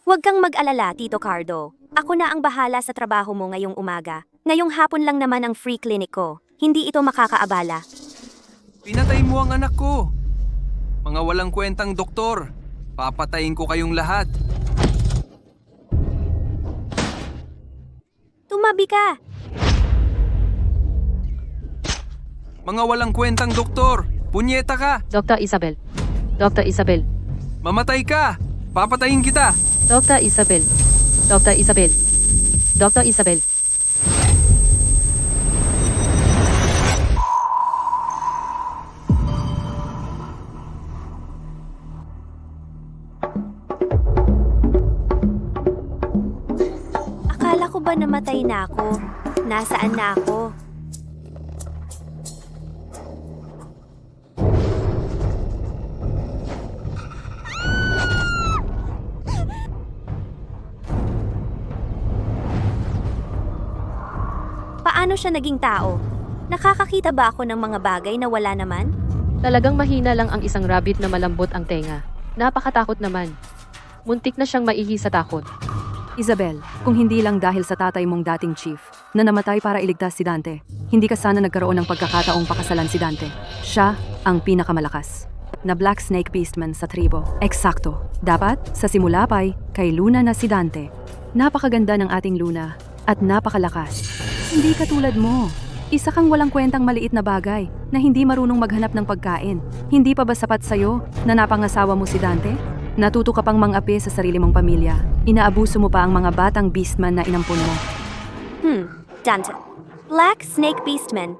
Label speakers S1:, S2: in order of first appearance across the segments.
S1: Huwag kang mag-alala, Tito Cardo. Ako na ang bahala sa trabaho mo ngayong umaga. Ngayong hapon lang naman ang free clinic ko. Hindi ito makakaabala.
S2: Pinatay mo ang anak ko. Mga walang kwentang doktor. Papatayin ko kayong lahat.
S1: Tumabi ka!
S2: Mga walang kwentang doktor. Punyeta ka.
S3: Dr. Isabel. Dr. Isabel.
S2: Mamatay ka. Papatayin kita.
S3: Dr. Isabel. Dr. Isabel. Dr. Isabel.
S1: Akala ko ba namatay na ako? Nasaan na ako? Paano siya naging tao? Nakakakita ba ako ng mga bagay na wala naman?
S3: Talagang mahina lang ang isang rabbit na malambot ang tenga. Napakatakot naman. Muntik na siyang maihi sa takot.
S4: Isabel, kung hindi lang dahil sa tatay mong dating chief na namatay para iligtas si Dante, hindi ka sana nagkaroon ng pagkakataong pakasalan si Dante. Siya ang pinakamalakas na Black Snake Beastman sa tribo. Eksakto. Dapat, sa simula pa'y kay Luna na si Dante. Napakaganda ng ating Luna at napakalakas. Hindi katulad mo. Isa kang walang kwentang maliit na bagay na hindi marunong maghanap ng pagkain. Hindi pa ba sapat sa'yo na napangasawa mo si Dante? Natuto ka pang mang-api sa sarili mong pamilya. Inaabuso mo pa ang mga batang beastman na inampun mo.
S1: Dante. Black Snake Beastman.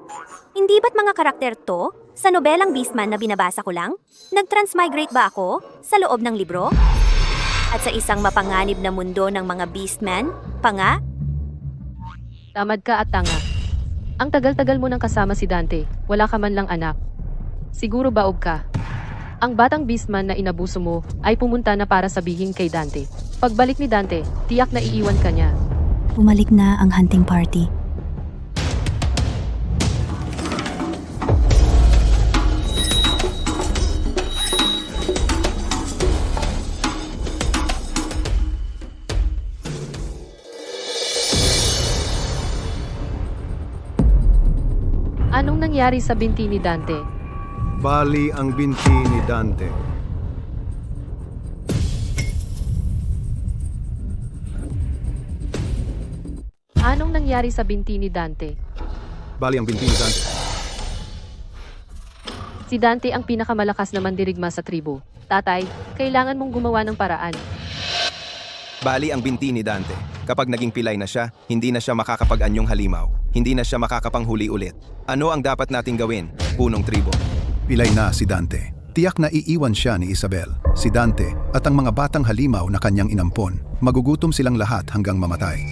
S1: Hindi ba't mga karakter to? Sa nobelang Beastman na binabasa ko lang? Nag-transmigrate ba ako? Sa loob ng libro? At sa isang mapanganib na mundo ng mga Beastman? Panga?
S3: Tamad ka at tanga. Ang tagal-tagal mo nang kasama si Dante. Wala ka man lang anak. Siguro baog ka. Ang batang beastman na inabuso mo ay pumunta na para sabihin kay Dante. Pagbalik ni Dante, tiyak na iiwan ka niya.
S5: Bumalik na ang hunting party.
S3: Anong nangyari sa binti ni Dante?
S6: Bali ang binti ni Dante.
S3: Anong nangyari sa binti ni Dante?
S6: Bali ang binti ni Dante.
S3: Si Dante ang pinakamalakas na mandirigma sa tribo. Tatay, kailangan mong gumawa ng paraan.
S7: Bali ang binti ni Dante. Kapag naging pilay na siya, hindi na siya makakapag-anyong halimaw. Hindi na siya makakapanghuli ulit. Ano ang dapat nating gawin, punong tribo?
S8: Pilay na si Dante. Tiyak na iiwan siya ni Isabel, si Dante at ang mga batang halimaw na kanyang inampon. Magugutom silang lahat hanggang mamatay.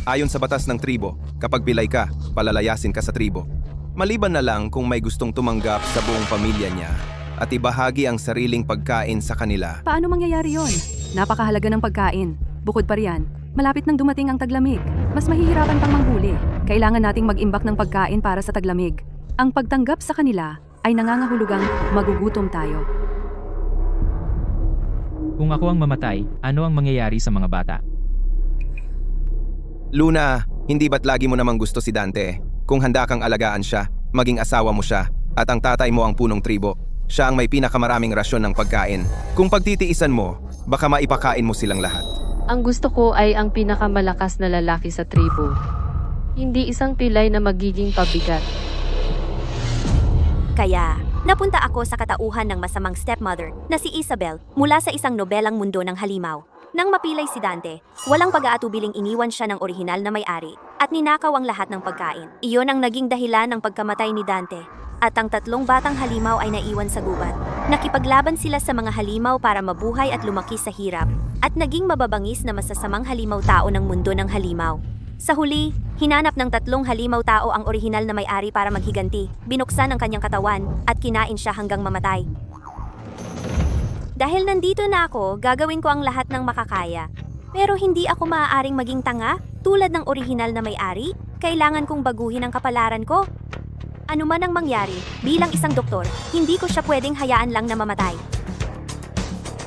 S7: Ayon sa batas ng tribo, kapag pilay ka, palalayasin ka sa tribo. Maliban na lang kung may gustong tumanggap sa buong pamilya niya at ibahagi ang sariling pagkain sa kanila.
S4: Paano mangyayari yon? Napakahalaga ng pagkain. Bukod pa riyan, malapit nang dumating ang taglamig. Mas mahihirapan pang manghuli. Kailangan nating mag-imbak ng pagkain para sa taglamig. Ang pagtanggap sa kanila ay nangangahulugang magugutom tayo.
S9: Kung ako ang mamatay, ano ang mangyayari sa mga bata?
S7: Luna, hindi ba't lagi mo namang gusto si Dante? Kung handa kang alagaan siya, maging asawa mo siya, at ang tatay mo ang punong tribo, siya ang may pinakamaraming rasyon ng pagkain. Kung pagtitiisan mo, baka maipakain mo silang lahat.
S3: Ang gusto ko ay ang pinakamalakas na lalaki sa tribo. Hindi isang pilay na magiging pabigat.
S1: Kaya, napunta ako sa katauhan ng masamang stepmother na si Isabel mula sa isang nobelang mundo ng halimaw. Nang mapilay si Dante, walang pag-aatubiling iniwan siya ng orihinal na may-ari at ninakaw ang lahat ng pagkain. Iyon ang naging dahilan ng pagkamatay ni Dante. At ang tatlong batang halimaw ay naiwan sa gubat. Nakipaglaban sila sa mga halimaw para mabuhay at lumaki sa hirap. At naging mababangis na masasamang halimaw tao ng mundo ng halimaw. Sa huli, hinanap ng tatlong halimaw tao ang orihinal na may-ari para maghiganti. Binuksan ang kanyang katawan at kinain siya hanggang mamatay. Dahil nandito na ako, gagawin ko ang lahat ng makakaya. Pero hindi ako maaaring maging tanga tulad ng orihinal na may-ari. Kailangan kong baguhin ang kapalaran ko. Ano man ang mangyari, bilang isang doktor, hindi ko siya pwedeng hayaan lang na mamatay.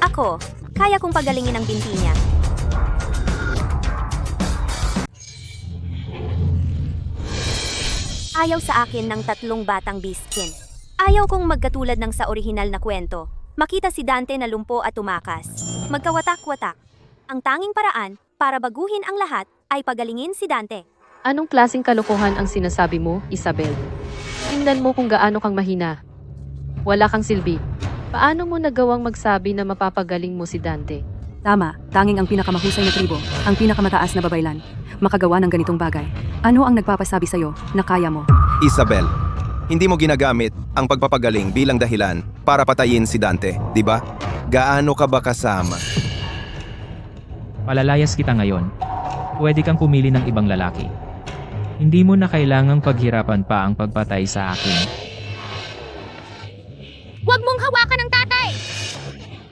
S1: Ako, kaya kong pagalingin ang binti niya. ayaw sa akin ng 3 batang beastkin. Ayaw kong magkatulad ng sa orihinal na kwento. Makita si Dante na lumpo at tumakas. Magkawatak-watak. Ang tanging paraan para baguhin ang lahat ay pagalingin si Dante.
S3: Anong klaseng kalokohan ang sinasabi mo, Isabel? Tingnan mo kung gaano kang mahina. Wala kang silbi. Paano mo nagawang magsabi na mapapagaling mo si Dante?
S4: Tama, tanging ang pinakamahusay na tribo, ang pinakamataas na babaylan, makagawa ng ganitong bagay. Ano ang nagpapasabi sa'yo na kaya mo?
S7: Isabel, hindi mo ginagamit ang pagpapagaling bilang dahilan para patayin si Dante, di ba? Gaano ka ba kasama?
S9: Palalayas kita ngayon. Pwede kang pumili ng ibang lalaki. Hindi mo na kailangang paghirapan pa ang pagpatay sa akin.
S1: Huwag mong hawakan ang tatay!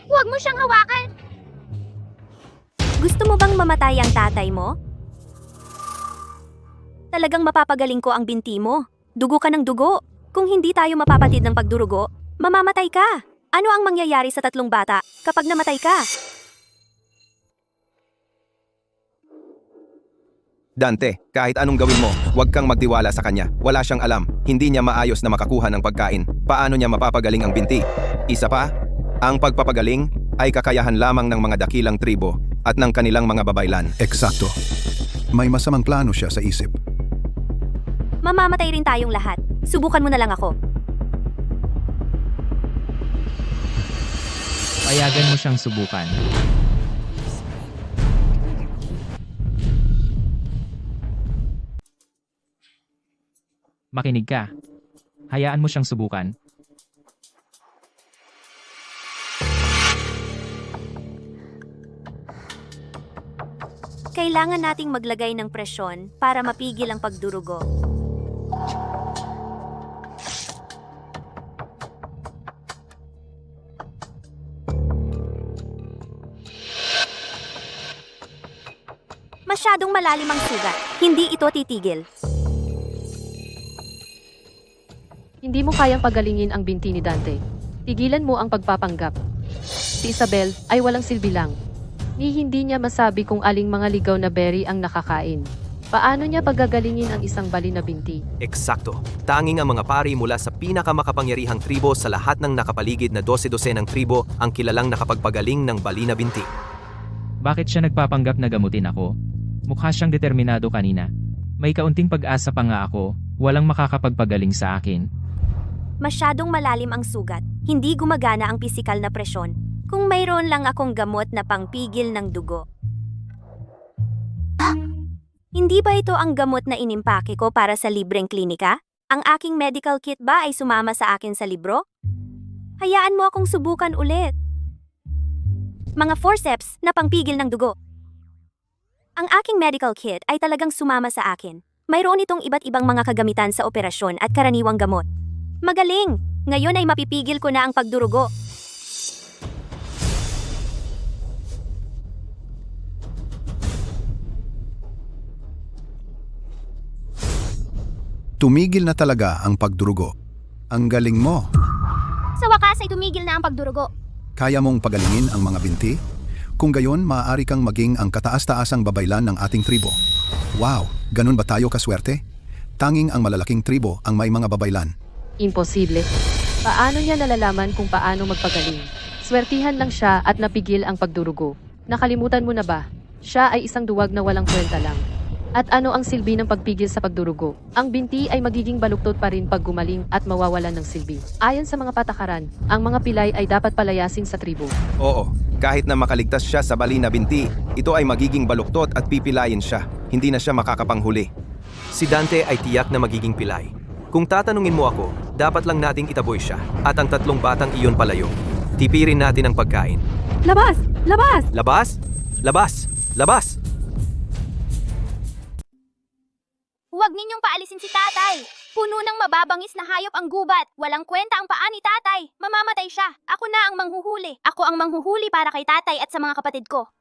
S1: Huwag mo siyang hawakan! Gusto mo bang mamatay ang tatay mo? Talagang mapapagaling ko ang binti mo. Dugo ka ng dugo. Kung hindi tayo mapapatid ng pagdurugo, mamamatay ka. Ano ang mangyayari sa 3 bata kapag namatay ka?
S7: Dante, kahit anong gawin mo, huwag kang magtiwala sa kanya. Wala siyang alam. Hindi niya maayos na makakuha ng pagkain. Paano niya mapapagaling ang binti? Isa pa, ang pagpapagaling ay kakayahan lamang ng mga dakilang tribo at ng kanilang mga babaylan.
S8: Eksakto. May masamang plano siya sa isip.
S1: Mamamatay rin tayong lahat. Subukan mo na lang ako.
S9: Payagan mo siyang subukan. Makinig ka. Hayaan mo siyang subukan.
S1: Kailangan nating maglagay ng presyon para mapigil ang pagdurugo. Masyadong malalim ang sugat. Hindi ito titigil.
S3: Hindi mo kayang pagalingin ang binti ni Dante. Tigilan mo ang pagpapanggap. Si Isabel ay walang silbi lang. Ni hindi niya masabi kung aling mga ligaw na berry ang nakakain. Paano niya pagagalingin ang isang bali na binti?
S10: Eksakto. Tanging ang mga pari mula sa pinakamakapangyarihang tribo sa lahat ng nakapaligid na 12-12 ng tribo ang kilalang nakapagpagaling ng bali na binti.
S9: Bakit siya nagpapanggap na gamutin ako? Mukha siyang determinado kanina. May kaunting pag-asa pa nga ako, walang makakapagpagaling sa akin.
S1: Masyadong malalim ang sugat. Hindi gumagana ang pisikal na presyon. Kung mayroon lang akong gamot na pangpigil ng dugo. Hindi ba ito ang gamot na inimpake ko para sa libreng klinika? Ang aking medical kit ba ay sumama sa akin sa libro? Hayaan mo akong subukan ulit. Mga forceps na pangpigil ng dugo. Ang aking medical kit ay talagang sumama sa akin. Mayroon itong iba't ibang mga kagamitan sa operasyon at karaniwang gamot. Magaling! Ngayon ay mapipigil ko na ang pagdurugo.
S8: Tumigil na talaga ang pagdurugo. Ang galing mo.
S1: Sa wakas ay tumigil na ang pagdurugo.
S8: Kaya mong pagalingin ang mga binti? Kung gayon, maaari kang maging ang kataas-taasang babaylan ng ating tribo. Wow, ganun ba tayo kaswerte? Tanging ang malalaking tribo ang may mga babaylan.
S3: Imposible. Paano niya nalalaman kung paano magpagaling? Swertihan lang siya at napigil ang pagdurugo. Nakalimutan mo na ba? Siya ay isang duwag na walang kwenta lang. At ano ang silbi ng pagpigil sa pagdurugo? Ang binti ay magiging baluktot pa rin pag gumaling at mawawalan ng silbi. Ayon sa mga patakaran, ang mga pilay ay dapat palayasin sa tribo.
S7: Oo, kahit na makaligtas siya sa bali na binti, ito ay magiging baluktot at pipilayin siya. Hindi na siya makakapanghuli.
S10: Si Dante ay tiyak na magiging pilay. Kung tatanungin mo ako, dapat lang nating itaboy siya at ang 3 batang iyon palayo. Tipirin natin ang pagkain.
S4: Labas! Labas!
S10: Labas! Labas! Labas!
S11: Huwag ninyong paalisin si tatay. Puno ng mababangis na hayop ang gubat. Walang kwenta ang paa ni tatay. Mamamatay siya. Ako na ang manghuhuli. Ako ang manghuhuli para kay tatay at sa mga kapatid ko.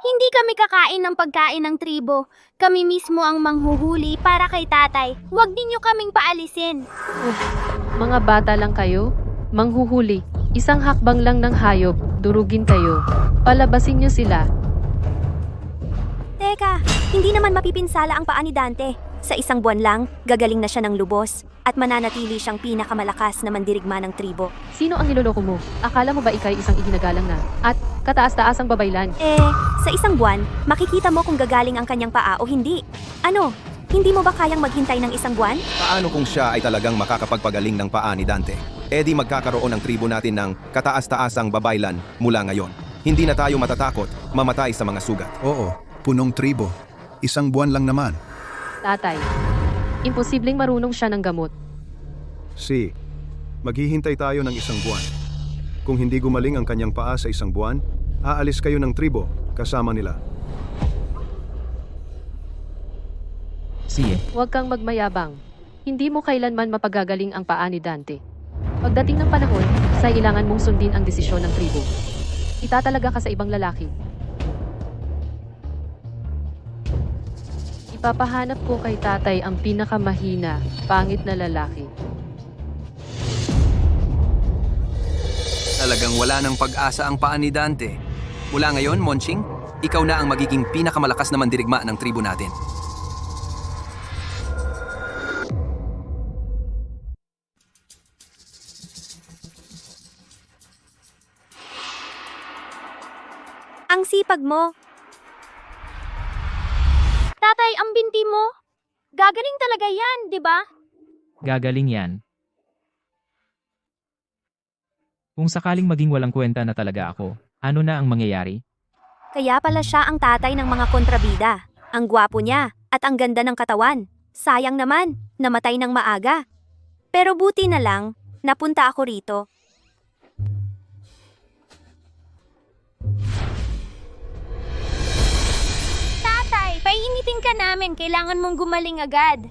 S11: Hindi kami kakain ng pagkain ng tribo. Kami mismo ang manghuhuli para kay tatay. Huwag ninyo kaming paalisin.
S3: Mga bata lang kayo? Manghuhuli. Isang hakbang lang ng hayop. Durugin kayo. Palabasin niyo sila.
S1: Teka, hindi naman mapipinsala ang paa ni Dante. Sa isang buwan lang, gagaling na siya ng lubos at mananatili siyang pinakamalakas na mandirigma ng tribo.
S3: Sino ang niloloko mo? Akala mo ba ikay isang iginagalang na? At kataas-taasang babaylan?
S1: Sa isang buwan, makikita mo kung gagaling ang kanyang paa o hindi. Ano? Hindi mo ba kayang maghintay ng isang buwan?
S7: Paano kung siya ay talagang makakapagpagaling ng paa ni Dante? E di magkakaroon ng tribo natin ng kataas-taasang babaylan mula ngayon. Hindi na tayo matatakot mamatay sa mga sugat.
S8: Oo, punong tribo. Isang buwan lang naman.
S3: Tatay, imposibleng marunong siya ng gamot.
S6: Si, maghihintay tayo ng isang buwan. Kung hindi gumaling ang kanyang paa sa isang buwan, aalis kayo ng tribo kasama nila.
S9: Sige.
S3: Huwag kang magmayabang. Hindi mo kailanman mapagagaling ang paa ni Dante. Pagdating ng panahon, kailangan mong sundin ang desisyon ng tribo. Itatalaga ka sa ibang lalaki. Ipapahanap ko kay tatay ang pinakamahina, pangit na lalaki.
S2: Talagang wala ng pag-asa ang paa ni Dante. Mula ngayon, Monching, ikaw na ang magiging pinakamalakas na mandirigma ng tribo natin.
S1: Ang sipag mo.
S11: Tatay, ang binti mo. Gagaling talaga yan, di ba?
S9: Gagaling yan. Kung sakaling maging walang kwenta na talaga ako, ano na ang mangyayari?
S1: Kaya pala siya ang tatay ng mga kontrabida. Ang gwapo niya at ang ganda ng katawan. Sayang naman, namatay ng maaga. Pero buti na lang, napunta ako rito.
S11: Tatay, painitin ka namin. Kailangan mong gumaling agad.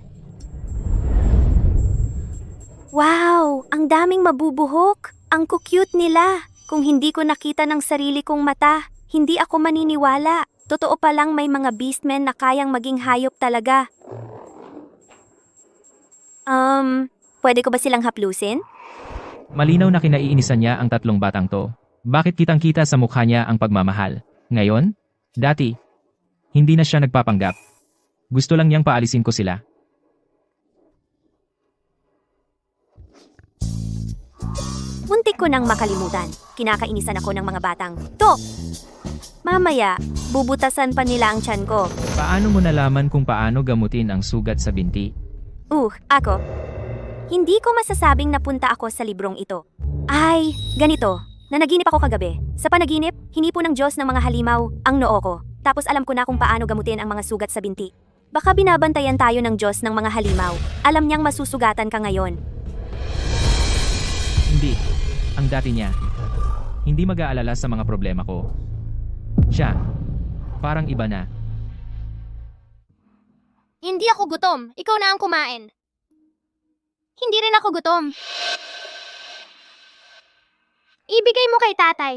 S1: Wow, ang daming mabubuhok. Ang cute nila. Kung hindi ko nakita ng sarili kong mata, hindi ako maniniwala. Totoo palang may mga beastmen na kayang maging hayop talaga. Pwede ko ba silang haplusin?
S9: Malinaw na kinaiinisan niya ang tatlong batang to. Bakit kitang-kita sa mukha niya ang pagmamahal? Ngayon? Dati? Hindi na siya nagpapanggap. Gusto lang niyang paalisin ko sila.
S1: Muntik ko nang makalimutan. Kinakainisan ako ng mga batang to. Mamaya, bubutasan pa nila ang tiyan ko.
S9: Paano mo nalaman kung paano gamutin ang sugat sa binti?
S1: Ako. Hindi ko masasabing napunta ako sa librong ito. Ay, ganito. Nanaginip ako kagabi. Sa panaginip, hinipo ng Diyos ng mga halimaw ang noo ko. Tapos alam ko na kung paano gamutin ang mga sugat sa binti. Baka binabantayan tayo ng Diyos ng mga halimaw. Alam niyang masusugatan ka ngayon.
S9: Hindi. Ang dati niya. Hindi mag-aalala sa mga problema ko. Siya. Parang iba na.
S11: Hindi ako gutom. Ikaw na ang kumain. Hindi rin ako gutom. Ibigay mo kay tatay.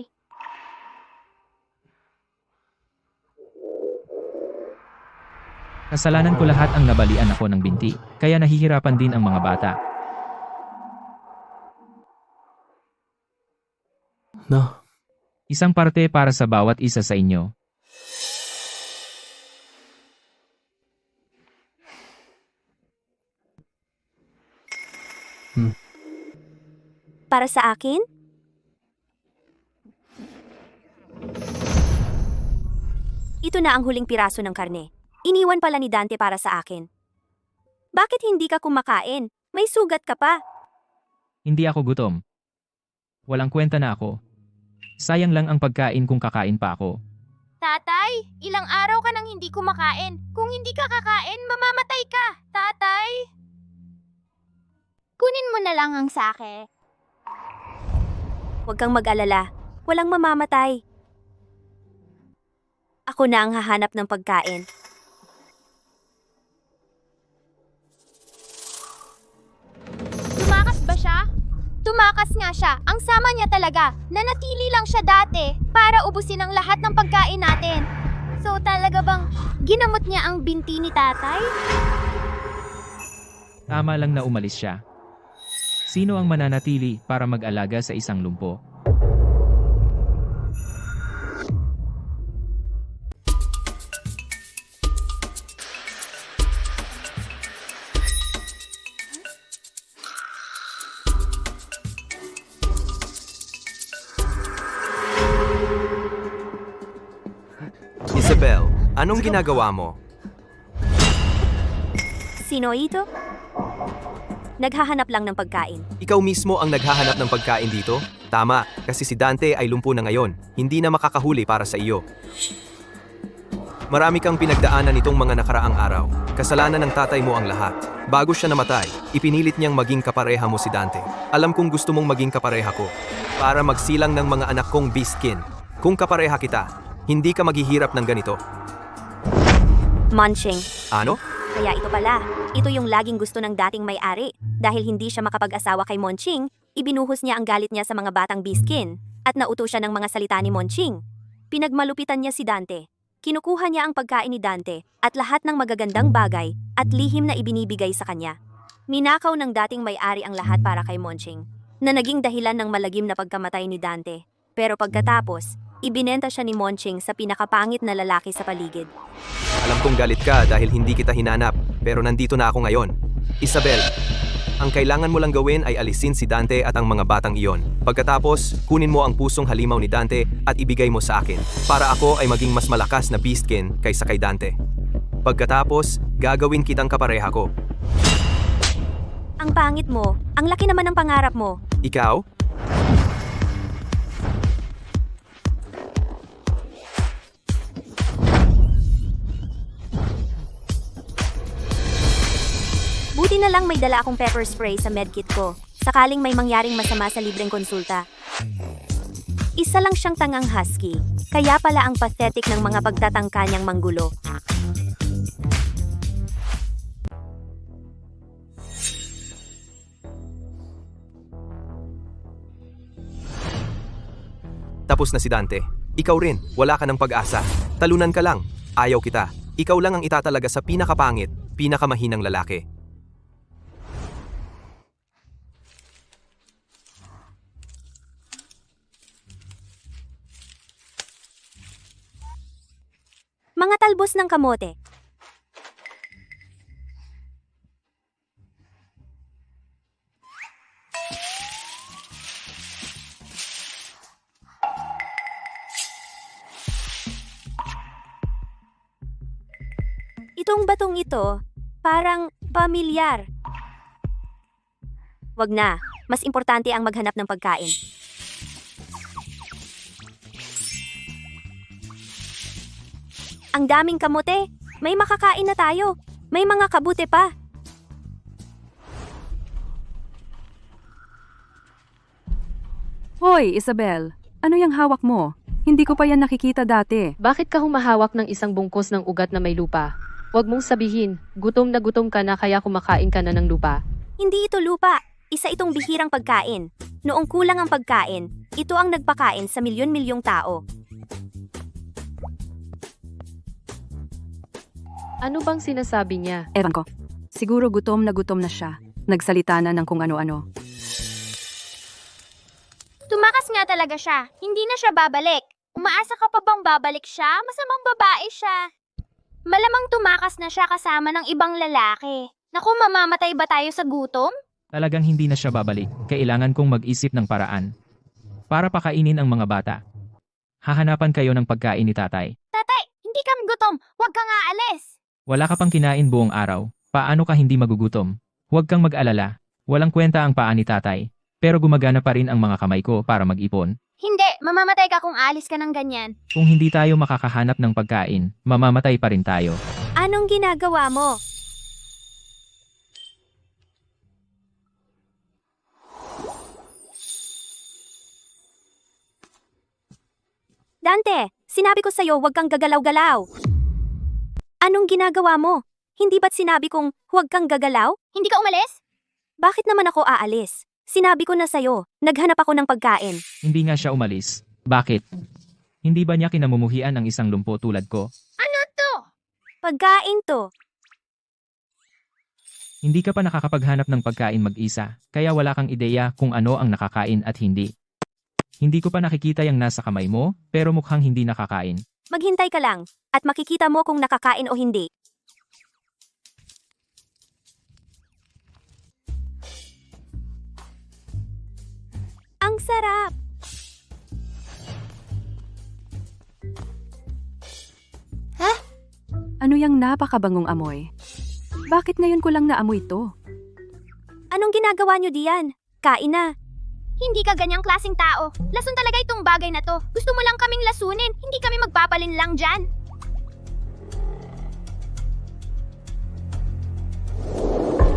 S9: Kasalanan ko lahat ang nabalian ako ng binti, kaya nahihirapan din ang mga bata.
S10: No.
S9: Isang parte para sa bawat isa sa inyo.
S1: Para sa akin? Ito na ang huling piraso ng karne. Iniwan pala ni Dante para sa akin. Bakit hindi ka kumakain? May sugat ka pa.
S9: Hindi ako gutom. Walang kwenta na ako. Sayang lang ang pagkain kung kakain pa ako.
S11: Tatay, ilang araw ka nang hindi kumakain. Kung hindi ka kakain, mamamatay ka. Tatay? Kunin mo na lang ang sake.
S1: Huwag kang mag-alala. Walang mamamatay. Ako na ang hahanap ng pagkain.
S11: Tumakas ba siya? Tumakas nga siya. Ang sama niya talaga. Nanatili lang siya dati para ubusin ang lahat ng pagkain natin. So talaga bang ginamot niya ang binti ni tatay?
S9: Tama lang na umalis siya. Sino ang mananatili para mag-alaga sa isang lumpo?
S10: Isabel, anong ginagawa mo?
S1: Sino ito? Naghahanap lang ng pagkain.
S10: Ikaw mismo ang naghahanap ng pagkain dito? Tama, kasi si Dante ay lumpo na ngayon. Hindi na makakahuli para sa iyo. Marami kang pinagdaanan nitong mga nakaraang araw. Kasalanan ng tatay mo ang lahat. Bago siya namatay, ipinilit niyang maging kapareha mo si Dante. Alam kong gusto mong maging kapareha ko. Para magsilang ng mga anak kong beastkin. Kung kapareha kita, hindi ka maghihirap ng ganito.
S1: Munching.
S10: Ano?
S1: Kaya ito pala. Ito yung laging gusto ng dating may-ari. Dahil hindi siya makapag-asawa kay Monching, ibinuhos niya ang galit niya sa mga batang beastkin at nauto siya ng mga salita ni Monching. Pinagmalupitan niya si Dante. Kinukuha niya ang pagkain ni Dante at lahat ng magagandang bagay at lihim na ibinibigay sa kanya. Ninakaw ng dating may-ari ang lahat para kay Monching, na naging dahilan ng malagim na pagkamatay ni Dante. Pero pagkatapos, ibinenta siya ni Monching sa pinakapangit na lalaki sa paligid.
S10: Alam kong galit ka dahil hindi kita hinanap, pero nandito na ako ngayon. Isabel, ang kailangan mo lang gawin ay alisin si Dante at ang mga batang iyon. Pagkatapos, kunin mo ang pusong halimaw ni Dante at ibigay mo sa akin, para ako ay maging mas malakas na beastkin kaysa kay Dante. Pagkatapos, gagawin kitang kapareha ko.
S1: Ang pangit mo, ang laki naman ng pangarap mo.
S10: Ikaw?
S1: Buti na lang may dala akong pepper spray sa medkit ko, sakaling may mangyaring masama sa libreng konsulta. Isa lang siyang tangang husky, kaya pala ang pathetic ng mga pagtatangka niyang manggulo.
S10: Tapos na si Dante. Ikaw rin, wala ka ng pag-asa. Talunan ka lang. Ayaw kita. Ikaw lang ang itatalaga sa pinakapangit, pinakamahinang lalaki.
S1: Mga talbos ng kamote. Itong batong ito, parang pamilyar. Wag na, mas importante ang maghanap ng pagkain. Ang daming kamote, may makakain na tayo. May mga kabute pa.
S4: Hoy, Isabel, ano yung hawak mo? Hindi ko pa yan nakikita dati.
S3: Bakit ka humahawak ng isang bungkos ng ugat na may lupa? Huwag mong sabihin, gutom na gutom ka na kaya kumakain ka na ng lupa.
S1: Hindi ito lupa. Isa itong bihirang pagkain. Noong kulang ang pagkain, ito ang nagpakain sa milyon-milyong tao.
S3: Ano bang sinasabi niya?
S4: Ewan ko. Siguro gutom na siya. Nagsalita na ng kung ano-ano.
S11: Tumakas nga talaga siya. Hindi na siya babalik. Umaasa ka pa bang babalik siya? Masamang babae siya. Malamang tumakas na siya kasama ng ibang lalaki. Naku, mamamatay ba tayo sa gutom?
S9: Talagang hindi na siya babalik. Kailangan kong mag-isip ng paraan. Para pakainin ang mga bata. Hahanapan kayo ng pagkain ni tatay.
S11: Tatay, hindi kami gutom. Huwag ka nga alis.
S9: Wala ka pang kinain buong araw. Paano ka hindi magugutom? Huwag kang mag-alala. Walang kwenta ang paa ni tatay. Pero gumagana pa rin ang mga kamay ko para mag-ipon.
S11: Hindi, mamamatay ka kung alis ka ng ganyan.
S9: Kung hindi tayo makakahanap ng pagkain, mamamatay pa rin tayo.
S1: Anong ginagawa mo? Dante, sinabi ko sa'yo huwag kang gagalaw-galaw. Anong ginagawa mo? Hindi ba't sinabi kong huwag kang gagalaw?
S11: Hindi ka umalis?
S1: Bakit naman ako aalis? Sinabi ko na sa'yo, naghanap ako ng pagkain.
S9: Hindi nga siya umalis. Bakit? Hindi ba niya kinamumuhian ang isang lumpo tulad ko?
S11: Ano to?
S1: Pagkain to.
S9: Hindi ka pa nakakapaghanap ng pagkain mag-isa, kaya wala kang ideya kung ano ang nakakain at hindi. Hindi ko pa nakikita yung nasa kamay mo, pero mukhang hindi nakakain.
S1: Maghintay ka lang, at makikita mo kung nakakain o hindi. Ang sarap!
S4: Ano yang napakabangong amoy? Bakit ngayon ko lang naamoy to?
S1: Anong ginagawa nyo diyan? Kain na.
S11: Hindi ka ganyang klaseng tao. Lason talaga itong bagay na to. Gusto mo lang kaming lasunin, hindi kami magpapalin lang dyan.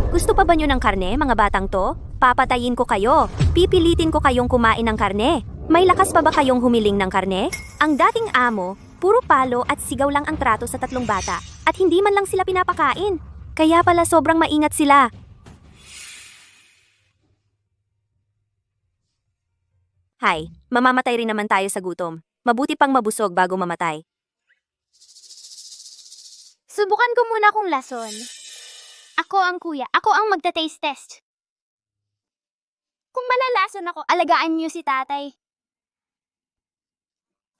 S1: Gusto pa ba nyo ng karne, mga batang to? Papatayin ko kayo. Pipilitin ko kayong kumain ng karne. May lakas pa ba kayong humiling ng karne? Ang dating amo, puro palo at sigaw lang ang trato sa tatlong bata. At hindi man lang sila pinapakain. Kaya pala sobrang maingat sila. Hay, mamamatay rin naman tayo sa gutom. Mabuti pang mabusog bago mamatay.
S11: Subukan ko muna kung lason. Ako ang kuya. Ako ang magta-taste test. Kung malalason ako, alagaan niyo si tatay.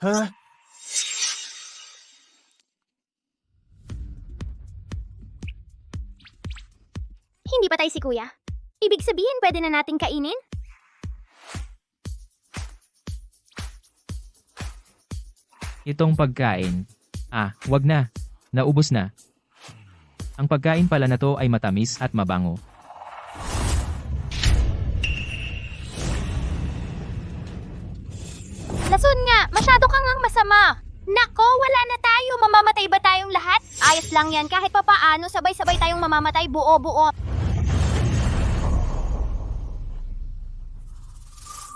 S2: Ha?
S11: Hindi patay si kuya. Ibig sabihin, pwede na nating kainin?
S9: Itong pagkain. Wag na. Naubos na. Ang pagkain pala na to ay matamis at mabango.
S11: Lason nga, masyado kang ang masama. Nako, wala na tayo. Mamamatay ba tayong lahat? Ayos lang yan, kahit papaano, sabay-sabay tayong mamamatay buo-buo.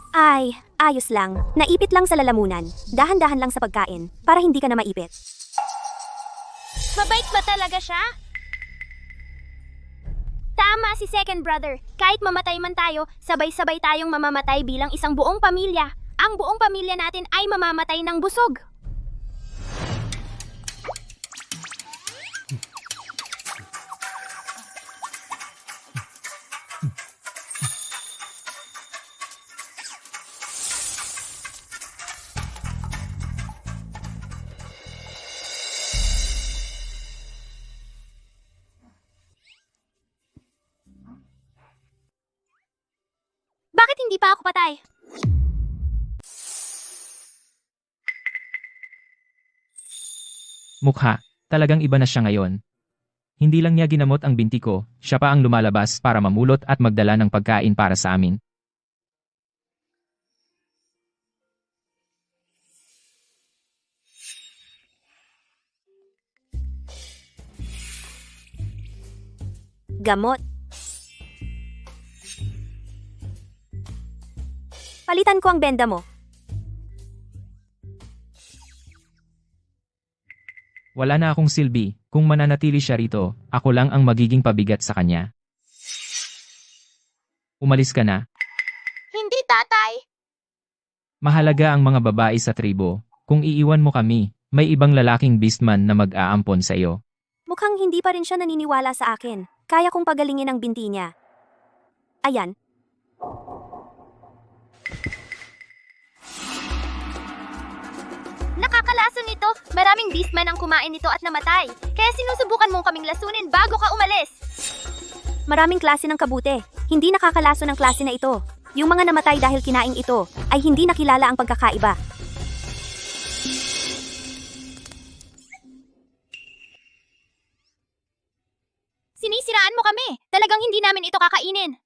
S1: Ay, ayos lang. Naipit lang sa lalamunan. Dahan-dahan lang sa pagkain, para hindi ka na maipit.
S11: Mabait ba talaga siya? Tama si second brother. Kahit mamatay man tayo, sabay-sabay tayong mamamatay bilang isang buong pamilya. Ang buong pamilya natin ay mamamatay ng busog. Bakit hindi pa ako patay?
S9: Mukha, talagang iba na siya ngayon. Hindi lang niya ginamot ang binti ko, siya pa ang lumalabas para mamulot at magdala ng pagkain para sa amin.
S1: Gamot. Palitan ko ang benda mo.
S9: Wala na akong silbi, kung mananatili siya rito, ako lang ang magiging pabigat sa kanya. Umalis ka na.
S11: Hindi, tatay.
S9: Mahalaga ang mga babae sa tribo. Kung iiwan mo kami, may ibang lalaking beastman na mag-aampon sa iyo.
S1: Mukhang hindi pa rin siya naniniwala sa akin. Kaya kong pagalingin ang binti niya. Ayan.
S11: Nakakalason nito. Maraming beastman ang kumain nito at namatay. Kaya sinusubukan mong kaming lasunin bago ka umalis.
S1: Maraming klase ng kabute. Hindi nakakalaso ng klase na ito. Yung mga namatay dahil kinaing ito ay hindi nakilala ang pagkakaiba.
S11: Sinisiraan mo kami. Talagang hindi namin ito kakainin.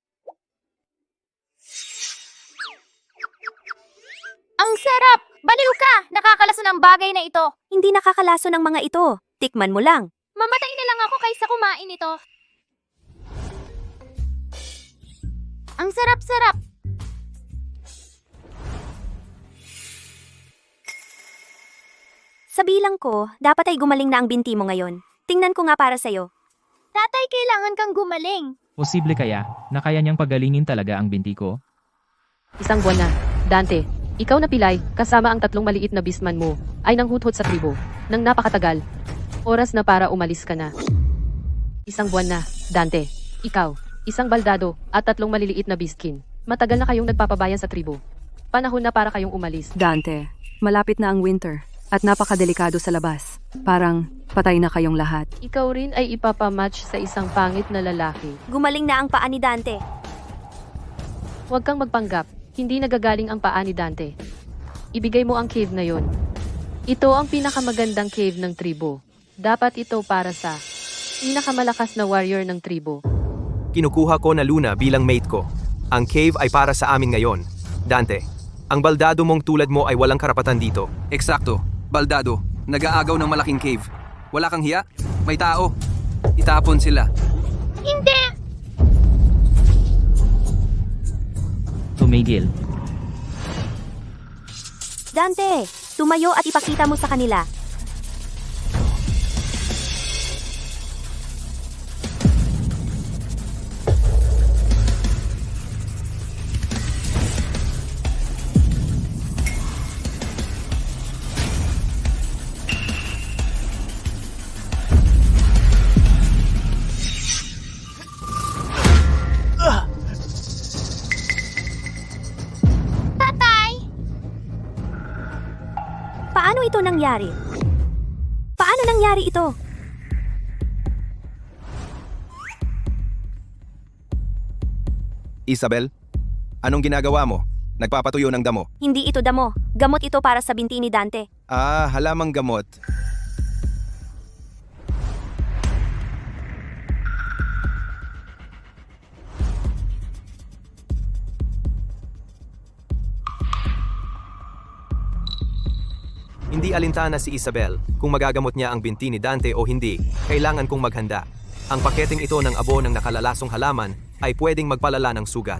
S11: Ang sarap! Baliw ka! Nakakalason ang bagay na ito.
S1: Hindi nakakalaso ng mga ito. Tikman mo lang.
S11: Mamatay na lang ako kaysa kumain ito. Ang sarap-sarap.
S1: Sa bilang ko, dapat ay gumaling na ang binti mo ngayon. Tingnan ko nga para sa'yo.
S11: Tatay, kailangan kang gumaling.
S9: Posible kaya, na kaya niyang pagalingin talaga ang binti ko?
S3: Isang buwan na. Dante, ikaw na pilay, kasama ang tatlong maliit na beastman mo, ay nanghuthot sa tribo, nang napakatagal. Oras na para umalis ka na. Isang buwan na, Dante. Ikaw, isang baldado, at tatlong maliliit na beastkin. Matagal na kayong nagpapabayan sa tribo. Panahon na para kayong umalis.
S4: Dante, malapit na ang winter at napakadelikado sa labas. Parang patay na kayong lahat.
S3: Ikaw rin ay ipapamatch sa isang pangit na lalaki.
S1: Gumaling na ang paa ni Dante.
S3: Huwag kang magpanggap. Hindi nagagaling ang paa ni Dante. Ibigay mo ang cave na yon. Ito ang pinakamagandang cave ng tribo. Dapat ito para sa pinakamalakas na warrior ng tribo.
S10: Kinukuha ko na Luna bilang mate ko. Ang cave ay para sa amin ngayon. Dante, ang baldado mong tulad mo ay walang karapatan dito.
S2: Eksakto, baldado, nag-aagaw ng malaking cave. Wala kang hiya? May tao. Itapon sila.
S11: Hindi!
S9: Tumigil.
S1: Dante, tumayo at ipakita mo sa kanila.
S11: Tatay!
S1: Paano ito nangyari? Paano nangyari ito?
S7: Isabel, anong ginagawa mo? Nagpapatuyo ng damo.
S1: Hindi ito damo. Gamot ito para sa binti ni Dante.
S7: Ah, halamang gamot.
S10: Hindi alintana si Isabel kung magagamot niya ang binti ni Dante o hindi, kailangan kong maghanda. Ang paketeng ito ng abo ng nakalalasong halaman ay pwedeng magpalala ng sugat.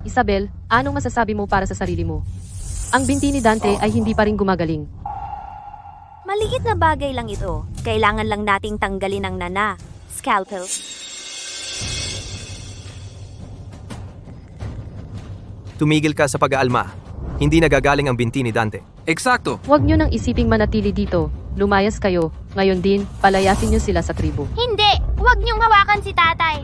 S3: Isabel, anong masasabi mo para sa sarili mo? Ang binti ni Dante ay hindi pa rin gumagaling.
S1: Maliit na bagay lang ito. Kailangan lang nating tanggalin ang nana. Scalpel.
S10: Tumigil ka sa pag-aalma. Hindi nagagaling ang binti ni Dante.
S2: Eksakto.
S3: Huwag nyo nang isiping manatili dito. Lumayas kayo. Ngayon din, palayasin nyo sila sa tribo.
S11: Hindi! Huwag niyong hawakan si tatay!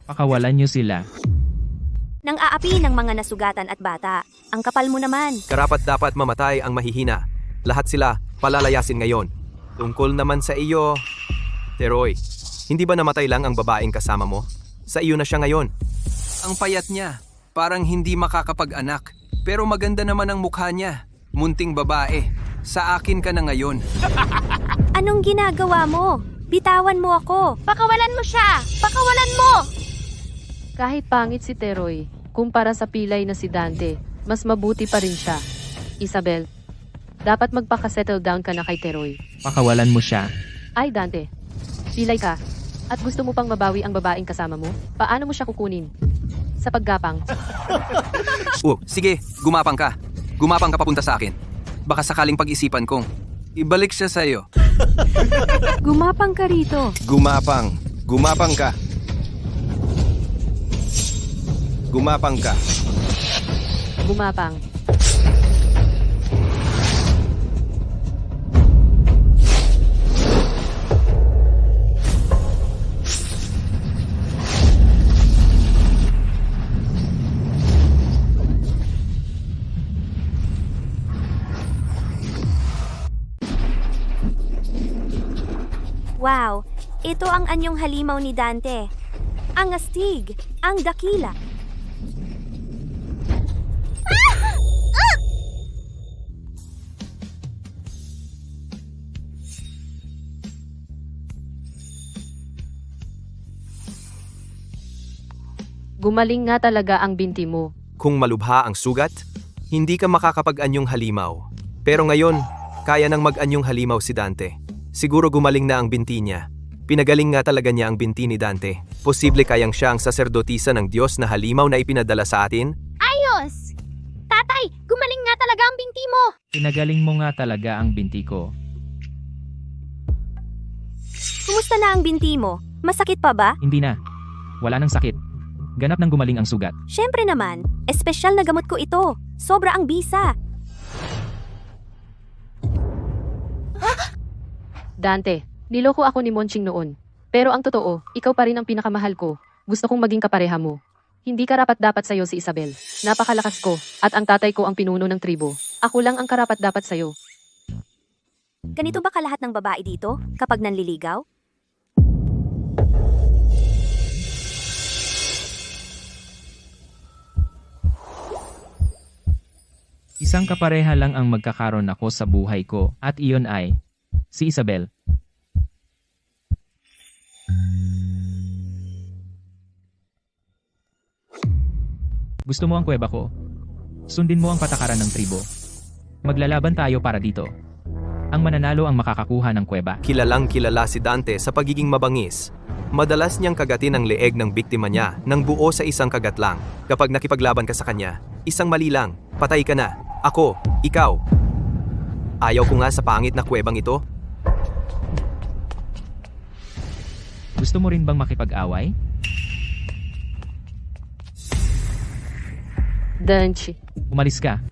S9: Pakawalan niyo sila.
S1: Nang aapi ng mga nasugatan at bata. Ang kapal mo naman.
S10: Karapat dapat mamatay ang mahihina. Lahat sila palalayasin ngayon. Tungkol naman sa iyo, Teroy, hindi ba namatay lang ang babaeng kasama mo? Sa iyo na siya ngayon.
S2: Ang payat niya. Parang hindi makakapag-anak. Pero maganda naman ang mukha niya. Munting babae. Sa akin ka na ngayon.
S1: Anong ginagawa mo? Bitawan mo ako.
S11: Pakawalan mo siya! Pakawalan mo!
S3: Kahit pangit si Teroy, kumpara sa pilay na si Dante, mas mabuti pa rin siya. Isabel, dapat magpaka-settle down ka na kay Teroy.
S9: Pakawalan mo siya.
S3: Ay Dante, pilay ka. At gusto mo pang mabawi ang babaeng kasama mo? Paano mo siya kukunin? Sa paggapang.
S2: Sige, gumapang ka. Gumapang ka papunta sa akin. Baka sakaling pag-isipan kong ibalik siya sa'yo.
S4: Gumapang ka rito.
S7: Gumapang. Gumapang ka. Gumapang ka.
S3: Gumapang.
S1: Wow, ito ang anyong halimaw ni Dante. Ang astig, ang dakila.
S3: Gumaling nga talaga ang binti mo.
S10: Kung malubha ang sugat, hindi ka makakapag-anyong halimaw. Pero ngayon, kaya nang mag-anyong halimaw si Dante. Siguro gumaling na ang binti niya. Pinagaling nga talaga niya ang binti ni Dante. Posible kayang siya ang saserdotisa ng Diyos na halimaw na ipinadala sa atin?
S11: Ayos! Tatay, gumaling nga talaga ang binti mo!
S9: Pinagaling mo nga talaga ang binti ko.
S1: Kumusta na ang binti mo? Masakit pa ba?
S9: Hindi na. Wala nang sakit. Ganap nang gumaling ang sugat.
S1: Syempre naman, espesyal na gamot ko ito. Sobra ang bisa.
S3: Dante, niloko ako ni Monching noon. Pero ang totoo, ikaw pa rin ang pinakamahal ko. Gusto kong maging kapareha mo. Hindi karapat-dapat sa'yo si Isabel. Napakalakas ko, at ang tatay ko ang pinuno ng tribo. Ako lang ang karapat-dapat sa'yo.
S1: Ganito ba kalahat ng babae dito kapag nanliligaw?
S9: Isang kapareha lang ang magkakaroon ako sa buhay ko at iyon ay si Isabel. Gusto mo ang kuweba ko? Sundin mo ang patakaran ng tribo. Maglalaban tayo para dito. Ang mananalo ang makakakuha ng kuweba.
S10: Kilalang kilala si Dante sa pagiging mabangis. Madalas niyang kagatin ang leeg ng biktima niya nang buo sa isang kagat lang. Kapag nakipaglaban ka sa kanya, isang mali lang, patay ka na. Ako, ikaw. Ayaw ko nga sa pangit na kuwebang ito.
S9: Gusto mo rin bang makipag-away?
S3: Danchi.
S9: Umalis ka.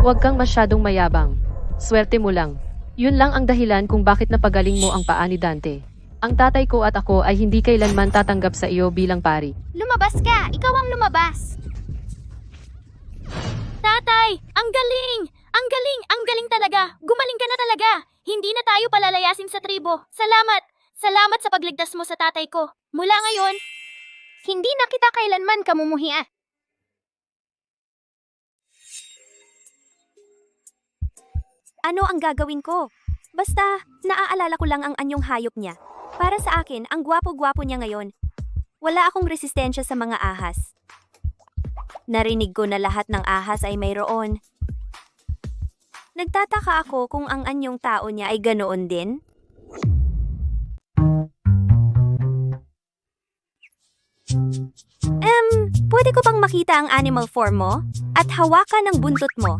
S3: Huwag kang masyadong mayabang. Swerte mo lang. Yun lang ang dahilan kung bakit napagaling mo ang paa ni Dante. Ang tatay ko at ako ay hindi kailanman tatanggap sa iyo bilang pari.
S11: Lumabas ka! Ikaw ang lumabas! Tatay! Ang galing! Ang galing! Ang galing talaga! Gumaling ka na talaga! Hindi na tayo palalayasin sa tribo. Salamat! Salamat sa pagligtas mo sa tatay ko. Mula ngayon, hindi na kita kailanman kamumuhian.
S1: Ano ang gagawin ko? Basta, naaalala ko lang ang anyong hayop niya. Para sa akin, ang gwapo-gwapo niya ngayon. Wala akong resistensya sa mga ahas. Narinig ko na lahat ng ahas ay mayroon. Nagtataka ako kung ang anyong tao niya ay ganoon din. Pwede ko bang makita ang animal form mo? At hawakan ang buntot mo?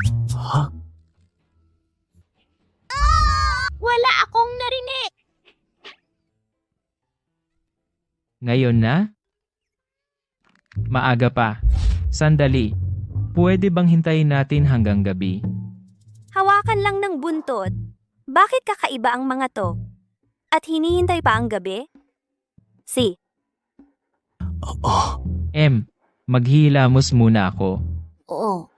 S11: Wala akong narinig!
S9: Ngayon na? Maaga pa. Sandali. Pwede bang hintayin natin hanggang gabi?
S1: Hawakan lang ng buntot. Bakit kakaiba ang mga to? At hinihintay pa ang gabi? Si.
S9: Maghihilamos muna ako.
S1: Oo.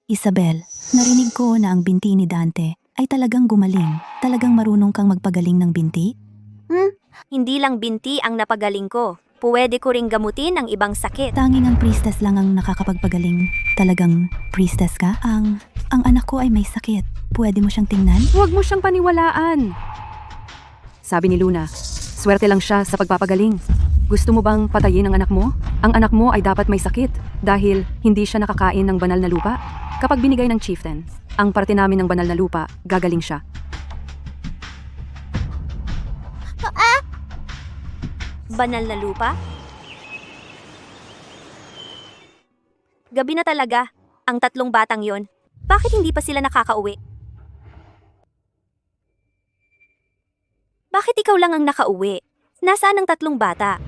S5: Isabel, narinig ko na ang binti ni Dante ay talagang gumaling. Talagang marunong kang magpagaling ng binti?
S1: Hindi lang binti ang napagaling ko. Pwede ko ring gamutin ang ibang sakit.
S5: Tanging ang priestess lang ang nakakapagpagaling. Talagang priestess ka? Ang anak ko ay may sakit. Pwede mo siyang tingnan?
S4: Huwag mo siyang paniwalaan. Sabi ni Luna, swerte lang siya sa pagpapagaling. Gusto mo bang patayin ang anak mo? Ang anak mo ay dapat may sakit dahil hindi siya nakakain ng banal na lupa. Kapag binigay ng chieftain, ang parte namin ng banal na lupa, gagaling siya.
S1: Banal na lupa? Gabi na talaga. Ang tatlong batang yon. Bakit hindi pa sila nakakauwi? Bakit ikaw lang ang nakauwi? Nasaan ang tatlong bata?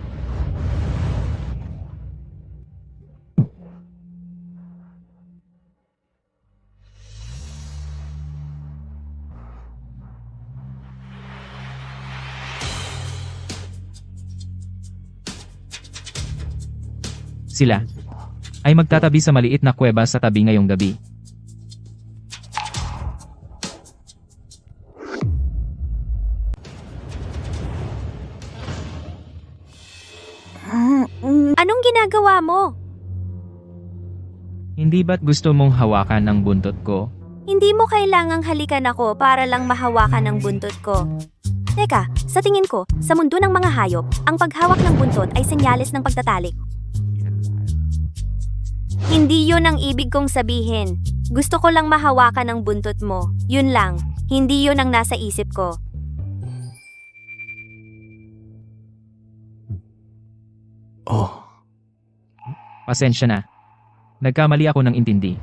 S9: Sila ay magtatabi sa maliit na kuweba sa tabi ngayong gabi.
S1: Anong ginagawa mo?
S9: Hindi ba't gusto mong hawakan ang buntot ko?
S1: Hindi mo kailangang halikan ako para lang mahawakan ang buntot ko. Teka, sa tingin ko, sa mundo ng mga hayop, ang paghawak ng buntot ay senyales ng pagtatalik. Hindi yun ang ibig kong sabihin. Gusto ko lang mahawakan ang buntot mo. Yun lang. Hindi yun ang nasa isip ko.
S9: Pasensya na. Nagkamali ako ng intindi.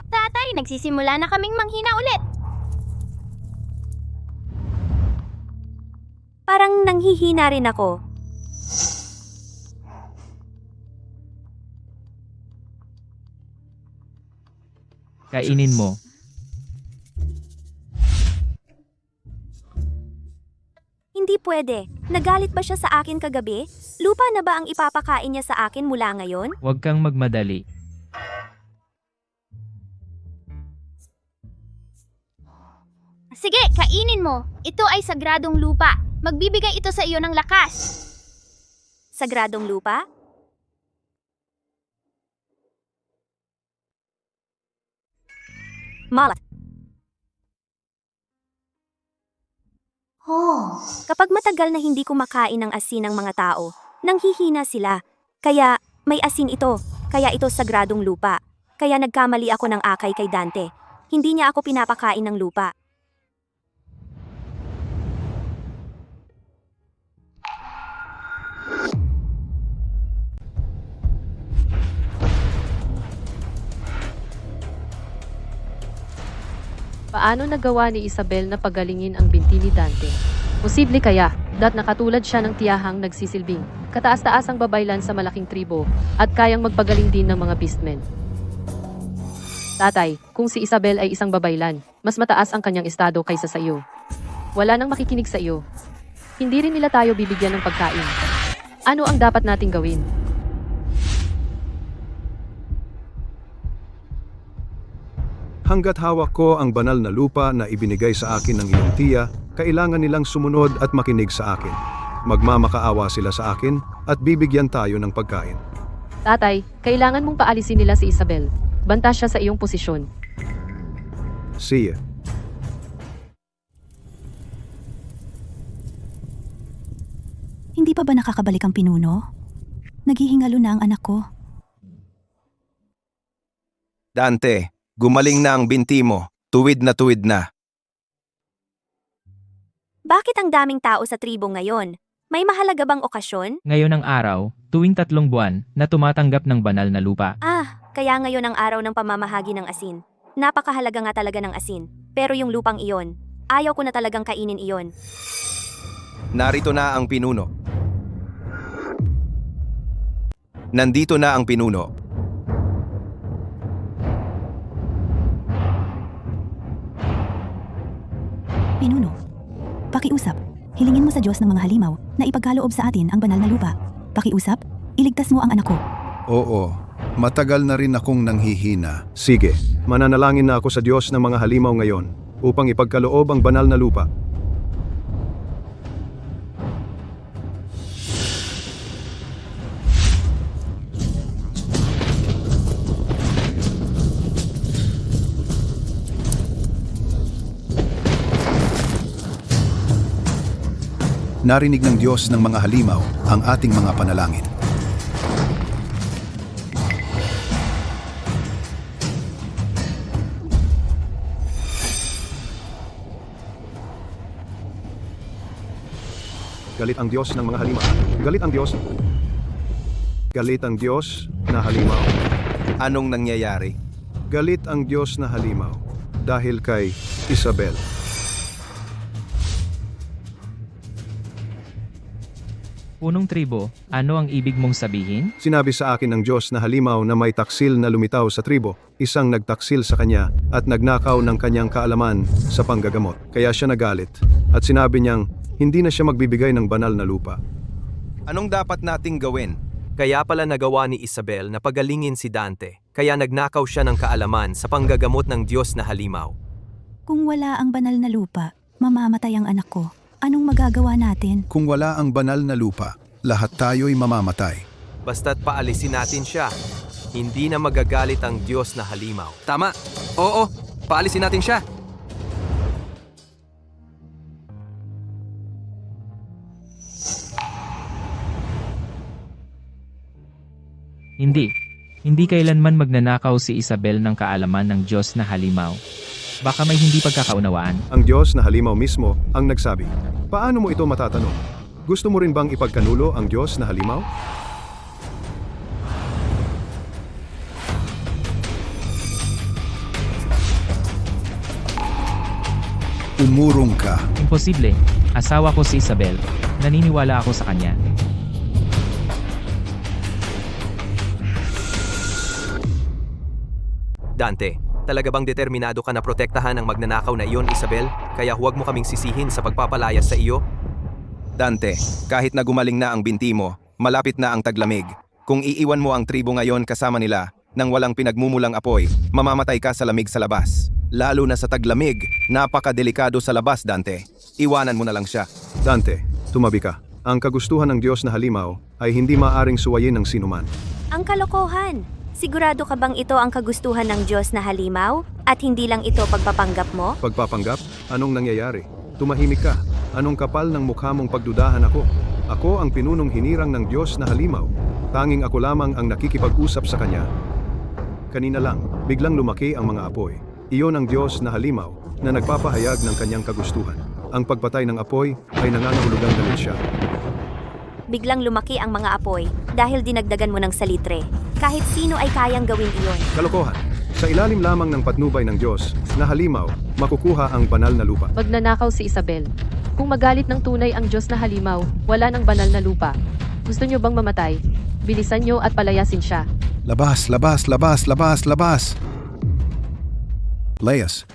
S11: Tatay, nagsisimula na kaming manghina ulit.
S1: Parang nanghihina rin ako.
S9: Kainin mo.
S1: pwede? Nagalit ba siya sa akin kagabi? Lupa na ba ang ipapakain niya sa akin mula ngayon?
S9: Huwag kang magmadali.
S11: Sige, kainin mo. Ito ay sagradong lupa. Magbibigay ito sa iyo ng lakas.
S1: Sagradong lupa? Malat. Kapag matagal na hindi kumakain ng asin ng mga tao, nanghihina sila. Kaya may asin ito, kaya ito sagradong lupa. Kaya nagkamali ako ng akay kay Dante. Hindi niya ako pinapakain ng lupa.
S3: Paano nagawa ni Isabel na pagalingin ang binti ni Dante? Posible kaya, nakatulad siya ng tiyahang nagsisilbing, kataas-taasang babaylan sa malaking tribo, at kayang magpagaling din ng mga beastmen. Tatay, kung si Isabel ay isang babaylan, mas mataas ang kanyang estado kaysa sa iyo. Wala nang makikinig sa iyo. Hindi rin nila tayo bibigyan ng pagkain. Ano ang dapat nating gawin?
S6: Hanggat hawak ko ang banal na lupa na ibinigay sa akin ng iyong tiya, kailangan nilang sumunod at makinig sa akin. Magmamakaawa sila sa akin at bibigyan tayo ng pagkain.
S3: Tatay, kailangan mong paalisin nila si Isabel. Banta siya sa iyong posisyon.
S6: See ya.
S5: Hindi pa ba nakakabalik ang pinuno? Naghihingalo na ang anak ko.
S7: Dante, gumaling na ang binti mo. Tuwid na tuwid na.
S1: Bakit ang daming tao sa tribo ngayon? May mahalaga bang okasyon?
S9: Ngayon ang araw, tuwing 3 buwan, na tumatanggap ng banal na lupa.
S1: Kaya ngayon ang araw ng pamamahagi ng asin. Napakahalaga nga talaga ng asin. Pero yung lupang iyon, ayaw ko na talagang kainin iyon.
S7: Narito na ang pinuno. Nandito na ang pinuno.
S5: Pinuno, pakiusap. Hilingin mo sa Diyos ng mga halimaw na ipagkaloob sa atin ang banal na lupa. Pakiusap, iligtas mo ang anak ko.
S8: Oo, matagal na rin akong nanghihina.
S6: Sige, mananalangin na ako sa Diyos ng mga halimaw ngayon upang ipagkaloob ang banal na lupa.
S8: Narinig ng Diyos ng mga halimaw ang ating mga panalangin.
S6: Galit ang Diyos ng mga halimaw. Galit ang Diyos. Galit ang Diyos na halimaw.
S7: Anong nangyayari?
S6: Galit ang Diyos na halimaw dahil kay Isabel.
S9: Punong tribo, ano ang ibig mong sabihin?
S6: Sinabi sa akin ng Diyos na halimaw na may taksil na lumitaw sa tribo, isang nagtaksil sa kanya at nagnakaw ng kanyang kaalaman sa panggagamot. Kaya siya nagalit at sinabi niyang hindi na siya magbibigay ng banal na lupa.
S7: Anong dapat nating gawin?
S10: Kaya pala nagawa ni Isabel na pagalingin si Dante, kaya nagnakaw siya ng kaalaman sa panggagamot ng Diyos na halimaw.
S5: Kung wala ang banal na lupa, mamamatay ang anak ko. Anong magagawa natin?
S8: Kung wala ang banal na lupa, lahat tayo'y mamamatay.
S10: Basta't paalisin natin siya. Hindi na magagalit ang Diyos na halimaw.
S2: Tama. Oo, paalisin natin siya.
S9: Hindi. Hindi kailanman magnanakaw si Isabel ng kaalaman ng Diyos na halimaw. Baka may hindi pagkakaunawaan.
S6: Ang Diyos na halimaw mismo ang nagsabi. Paano mo ito matatanong? Gusto mo rin bang ipagkanulo ang Diyos na halimaw?
S8: Umurong ka.
S9: Imposible. Asawa ko si Isabel. Naniniwala ako sa kanya.
S10: Dante, talaga bang determinado ka na protektahan ang magnanakaw na iyon, Isabel? Kaya huwag mo kaming sisihin sa pagpapalayas sa iyo?
S7: Dante, kahit na gumaling na ang binti mo, malapit na ang taglamig. Kung iiwan mo ang tribo ngayon kasama nila, nang walang pinagmumulang apoy, mamamatay ka sa lamig sa labas. Lalo na sa taglamig, napakadelikado sa labas, Dante. Iwanan mo na lang siya.
S6: Dante, tumabi ka. Ang kagustuhan ng Diyos na halimaw ay hindi maaring suwayin ng sinuman.
S1: Ang kalokohan! Sigurado ka bang ito ang kagustuhan ng Diyos na halimaw? At hindi lang ito pagpapanggap mo?
S6: Pagpapanggap? Anong nangyayari? Tumahimik ka. Anong kapal ng mukha mong pagdudahan ako? Ako ang pinunong hinirang ng Diyos na halimaw. Tanging ako lamang ang nakikipag-usap sa Kanya. Kanina lang, biglang lumaki ang mga apoy. Iyon ang Diyos na halimaw na nagpapahayag ng Kanyang kagustuhan. Ang pagpatay ng apoy ay nangangahulugang galit siya.
S1: Biglang lumaki ang mga apoy dahil dinagdagan mo ng salitre. Kahit sino ay kayang gawin iyon.
S6: Kalokohan. Sa ilalim lamang ng patnubay ng Diyos na halimaw, makukuha ang banal na lupa.
S3: Magnanakaw si Isabel. Kung magalit ng tunay ang Diyos na halimaw, wala ng banal na lupa. Gusto nyo bang mamatay? Bilisan nyo at palayasin siya.
S8: Labas, labas, labas, labas, labas! Leas,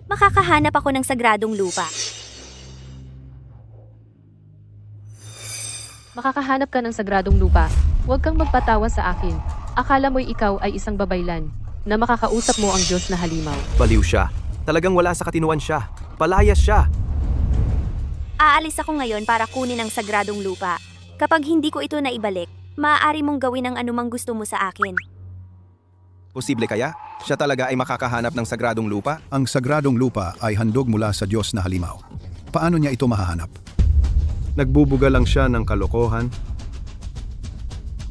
S1: Makakahanap ako ng sagradong lupa.
S3: Makakahanap ka ng sagradong lupa. Huwag kang magpatawa sa akin. Akala mo'y ikaw ay isang babaylan na makakausap mo ang Diyos na halimaw.
S10: Baliw siya. Talagang wala sa katinuan siya. Palayas siya.
S1: Aalis ako ngayon para kunin ang sagradong lupa. Kapag hindi ko ito naibalik, maaari mong gawin ang anumang gusto mo sa akin.
S7: Posible kaya? Siya talaga ay makakahanap ng sagradong lupa?
S8: ang sagradong lupa ay handog mula sa Diyos na halimaw. Paano niya ito mahahanap?
S6: Nagbubuga lang siya ng kalokohan.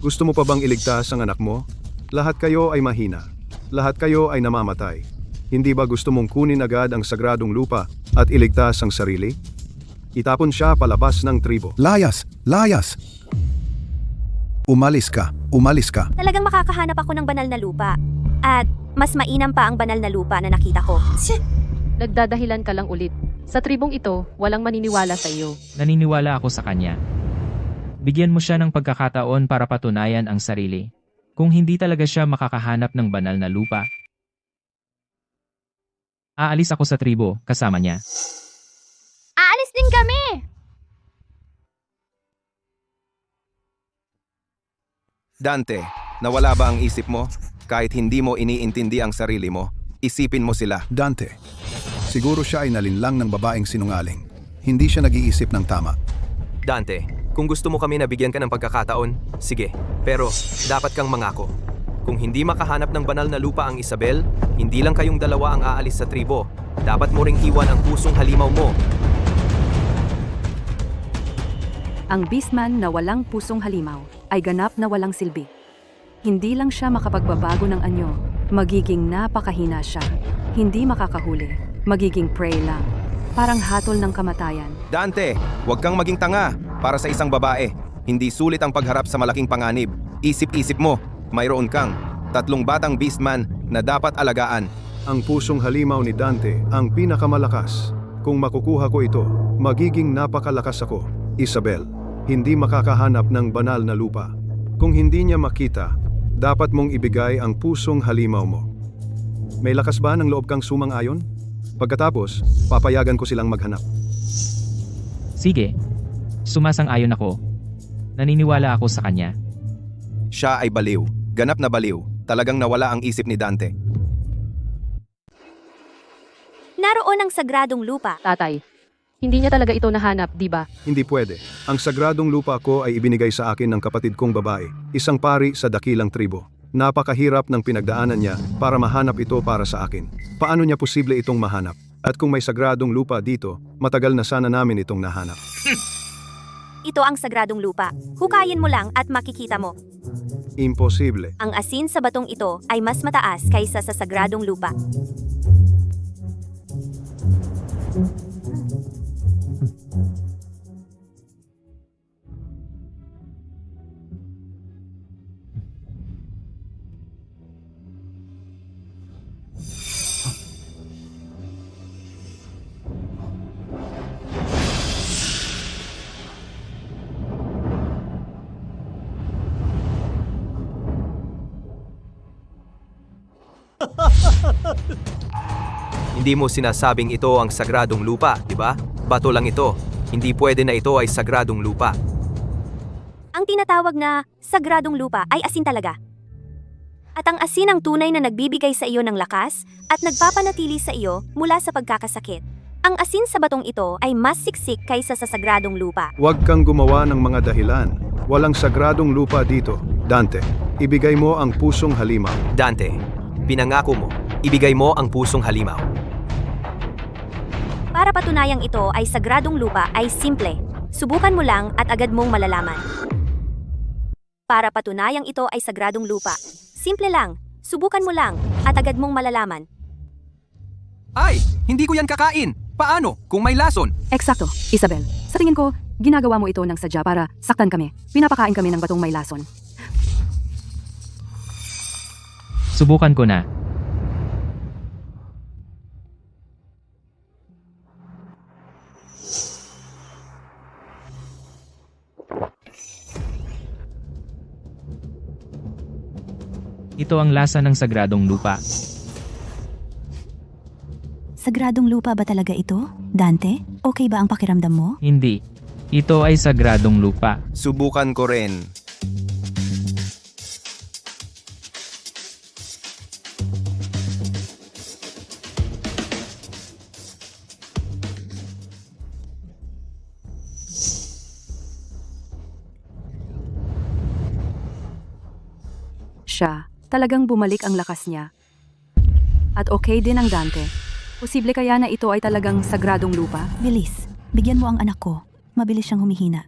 S6: Gusto mo pa bang iligtas ang anak mo? Lahat kayo ay mahina. Lahat kayo ay namamatay. Hindi ba gusto mong kunin agad ang sagradong lupa at iligtas ang sarili? Itapon siya palabas ng tribo.
S8: Layas! Layas! Umalis ka! Umalis ka!
S1: Talagang makakahanap ako ng banal na lupa. At mas mainam pa ang banal na lupa na nakita ko.
S3: Nagdadahilan ka lang ulit. Sa tribong ito, walang maniniwala sa iyo.
S9: Naniniwala ako sa kanya. Bigyan mo siya ng pagkakataon para patunayan ang sarili. Kung hindi talaga siya makakahanap ng banal na lupa, aalis ako sa tribo kasama niya.
S11: Aalis din kami!
S7: Dante, nawala ba ang isip mo? Kahit hindi mo iniintindi ang sarili mo, isipin mo sila.
S8: Dante, siguro siya ay nalinlang ng babaeng sinungaling. Hindi siya nag-iisip ng tama.
S10: Dante, kung gusto mo kami na bigyan ka ng pagkakataon, sige. Pero dapat kang mangako. Kung hindi makahanap ng banal na lupa ang Isabel, hindi lang kayong dalawa ang aalis sa tribo. Dapat mo ring iwan ang pusong halimaw mo.
S4: Ang beastman na walang pusong halimaw ay ganap na walang silbi. Hindi lang siya makapagbabago ng anyo, magiging napakahina siya. Hindi makakahuli, magiging prey lang. Parang hatol ng kamatayan.
S7: Dante, huwag kang maging tanga. Para sa isang babae, hindi sulit ang pagharap sa malaking panganib. Isip-isip mo, mayroon kang 3 batang beastman na dapat alagaan.
S6: Ang pusong halimaw ni Dante ang pinakamalakas. Kung makukuha ko ito, magiging napakalakas ako. Isabel, hindi makakahanap ng banal na lupa. Kung hindi niya makita, dapat mong ibigay ang pusong halimaw mo. May lakas ba ng loob kang sumang-ayon? Pagkatapos, papayagan ko silang maghanap.
S9: Sige, sumasang-ayon ako. Naniniwala ako sa kanya.
S7: Siya ay baliw. Ganap na baliw. Talagang nawala ang isip ni Dante.
S1: Naroon ang sagradong lupa.
S3: Tatay, hindi niya talaga ito nahanap, di ba?
S6: Hindi pwede. Ang sagradong lupa ko ay ibinigay sa akin ng kapatid kong babae, isang pari sa dakilang tribo. Napakahirap ng pinagdaanan niya para mahanap ito para sa akin. Paano niya posible itong mahanap? At kung may sagradong lupa dito, matagal na sana namin itong nahanap.
S1: Ito ang sagradong lupa. Hukayin mo lang at makikita mo.
S6: Imposible.
S1: Ang asin sa batong ito ay mas mataas kaysa sa sagradong lupa.
S10: Hindi mo sinasabing ito ang sagradong lupa, di ba? Bato lang ito. Hindi pwede na ito ay sagradong lupa.
S1: Ang tinatawag na sagradong lupa ay asin talaga. At ang asin ang tunay na nagbibigay sa iyo ng lakas at nagpapanatili sa iyo mula sa pagkakasakit. Ang asin sa batong ito ay mas siksik kaysa sa sagradong lupa.
S6: Huwag kang gumawa ng mga dahilan. Walang sagradong lupa dito. Dante, ibigay mo ang pusong halimaw.
S10: Dante, pinangako mo, ibigay mo ang pusong halimaw.
S1: Para patunayang ito ay sagradong lupa ay simple. Subukan mo lang at agad mong malalaman. Para patunayang ito ay sagradong lupa. Simple lang. Subukan mo lang at agad mong malalaman.
S2: Ay, hindi ko yan kakain. Paano kung may lason?
S4: Eksakto, Isabel. Sa tingin ko, ginagawa mo ito ng sadya para saktan kami. Pinapakain kami ng batong may lason.
S9: Subukan ko na. Ito ang lasa ng sagradong lupa.
S5: Sagradong lupa ba talaga ito? Dante, okay ba ang pakiramdam mo?
S9: Hindi. Ito ay sagradong lupa.
S7: Subukan ko rin.
S4: Siya, talagang bumalik ang lakas niya. At okay din ang Dante. Posible kaya na ito ay talagang sagradong lupa?
S5: Bilis, bigyan mo ang anak ko. Mabilis siyang humihina.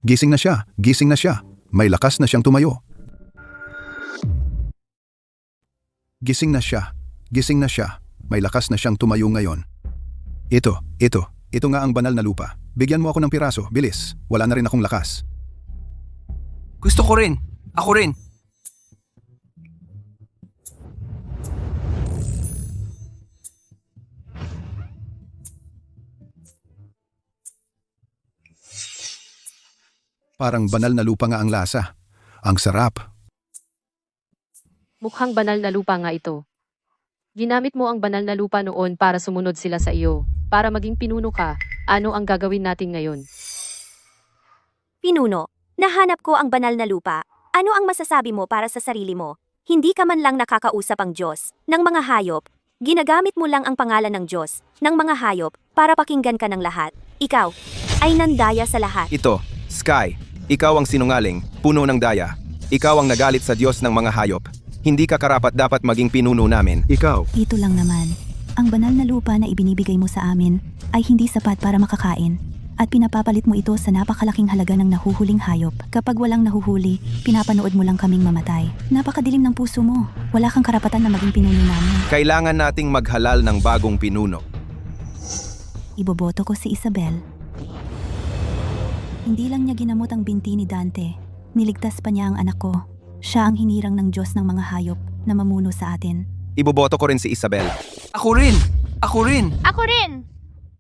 S8: Gising na siya, gising na siya. May lakas na siyang tumayo. Gising na siya, gising na siya. May lakas na siyang tumayo ngayon. Ito nga ang banal na lupa. Bigyan mo ako ng piraso, bilis. Wala na rin akong lakas.
S2: Gusto ko rin. Ako rin.
S8: Parang banal na lupa nga ang lasa. Ang sarap.
S3: Mukhang banal na lupa nga ito. Ginamit mo ang banal na lupa noon para sumunod sila sa iyo. Para maging pinuno ka, ano ang gagawin natin ngayon?
S1: Pinuno, nahanap ko ang banal na lupa. Ano ang masasabi mo para sa sarili mo? Hindi ka man lang nakakausap ang Diyos ng mga hayop. Ginagamit mo lang ang pangalan ng Diyos ng mga hayop para pakinggan ka ng lahat. Ikaw ay nandaya sa lahat.
S7: Ito, Sky, ikaw ang sinungaling, puno ng daya. Ikaw ang nagalit sa Diyos ng mga hayop. Hindi ka karapat dapat maging pinuno namin.
S6: Ikaw,
S5: Ito lang naman. Ang banal na lupa na ibinibigay mo sa amin ay hindi sapat para makakain. At pinapapalit mo ito sa napakalaking halaga ng nahuhuling hayop. Kapag walang nahuhuli, pinapanood mo lang kaming mamatay. Napakadilim ng puso mo. Wala kang karapatan na maging pinuno namin.
S7: Kailangan nating maghalal ng bagong pinuno.
S5: Iboboto ko si Isabel. Hindi lang niya ginamot ang binti ni Dante. Niligtas pa niya ang anak ko. Siya ang hinirang ng Diyos ng mga hayop na mamuno sa atin.
S7: Iboboto ko rin si Isabel.
S2: Ako rin. Ako rin.
S11: Ako rin!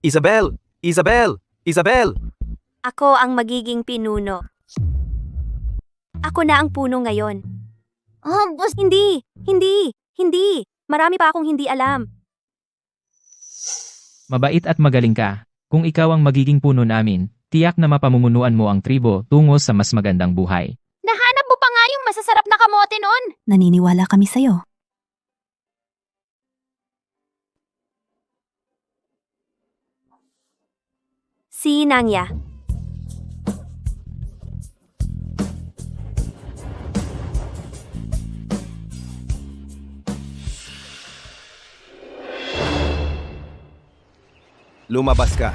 S10: Isabel! Isabel! Isabel!
S1: Ako ang magiging pinuno. Ako na ang puno ngayon. Hindi! Hindi! Hindi! Marami pa akong hindi alam.
S9: Mabait at magaling ka. Kung ikaw ang magiging puno namin, tiyak na mapamumunuan mo ang tribo tungo sa mas magandang buhay.
S11: Nahanap mo pa nga yung masasarap na kamote noon!
S5: Naniniwala kami sa'yo.
S1: Si Nangya.
S7: Lumabas ka.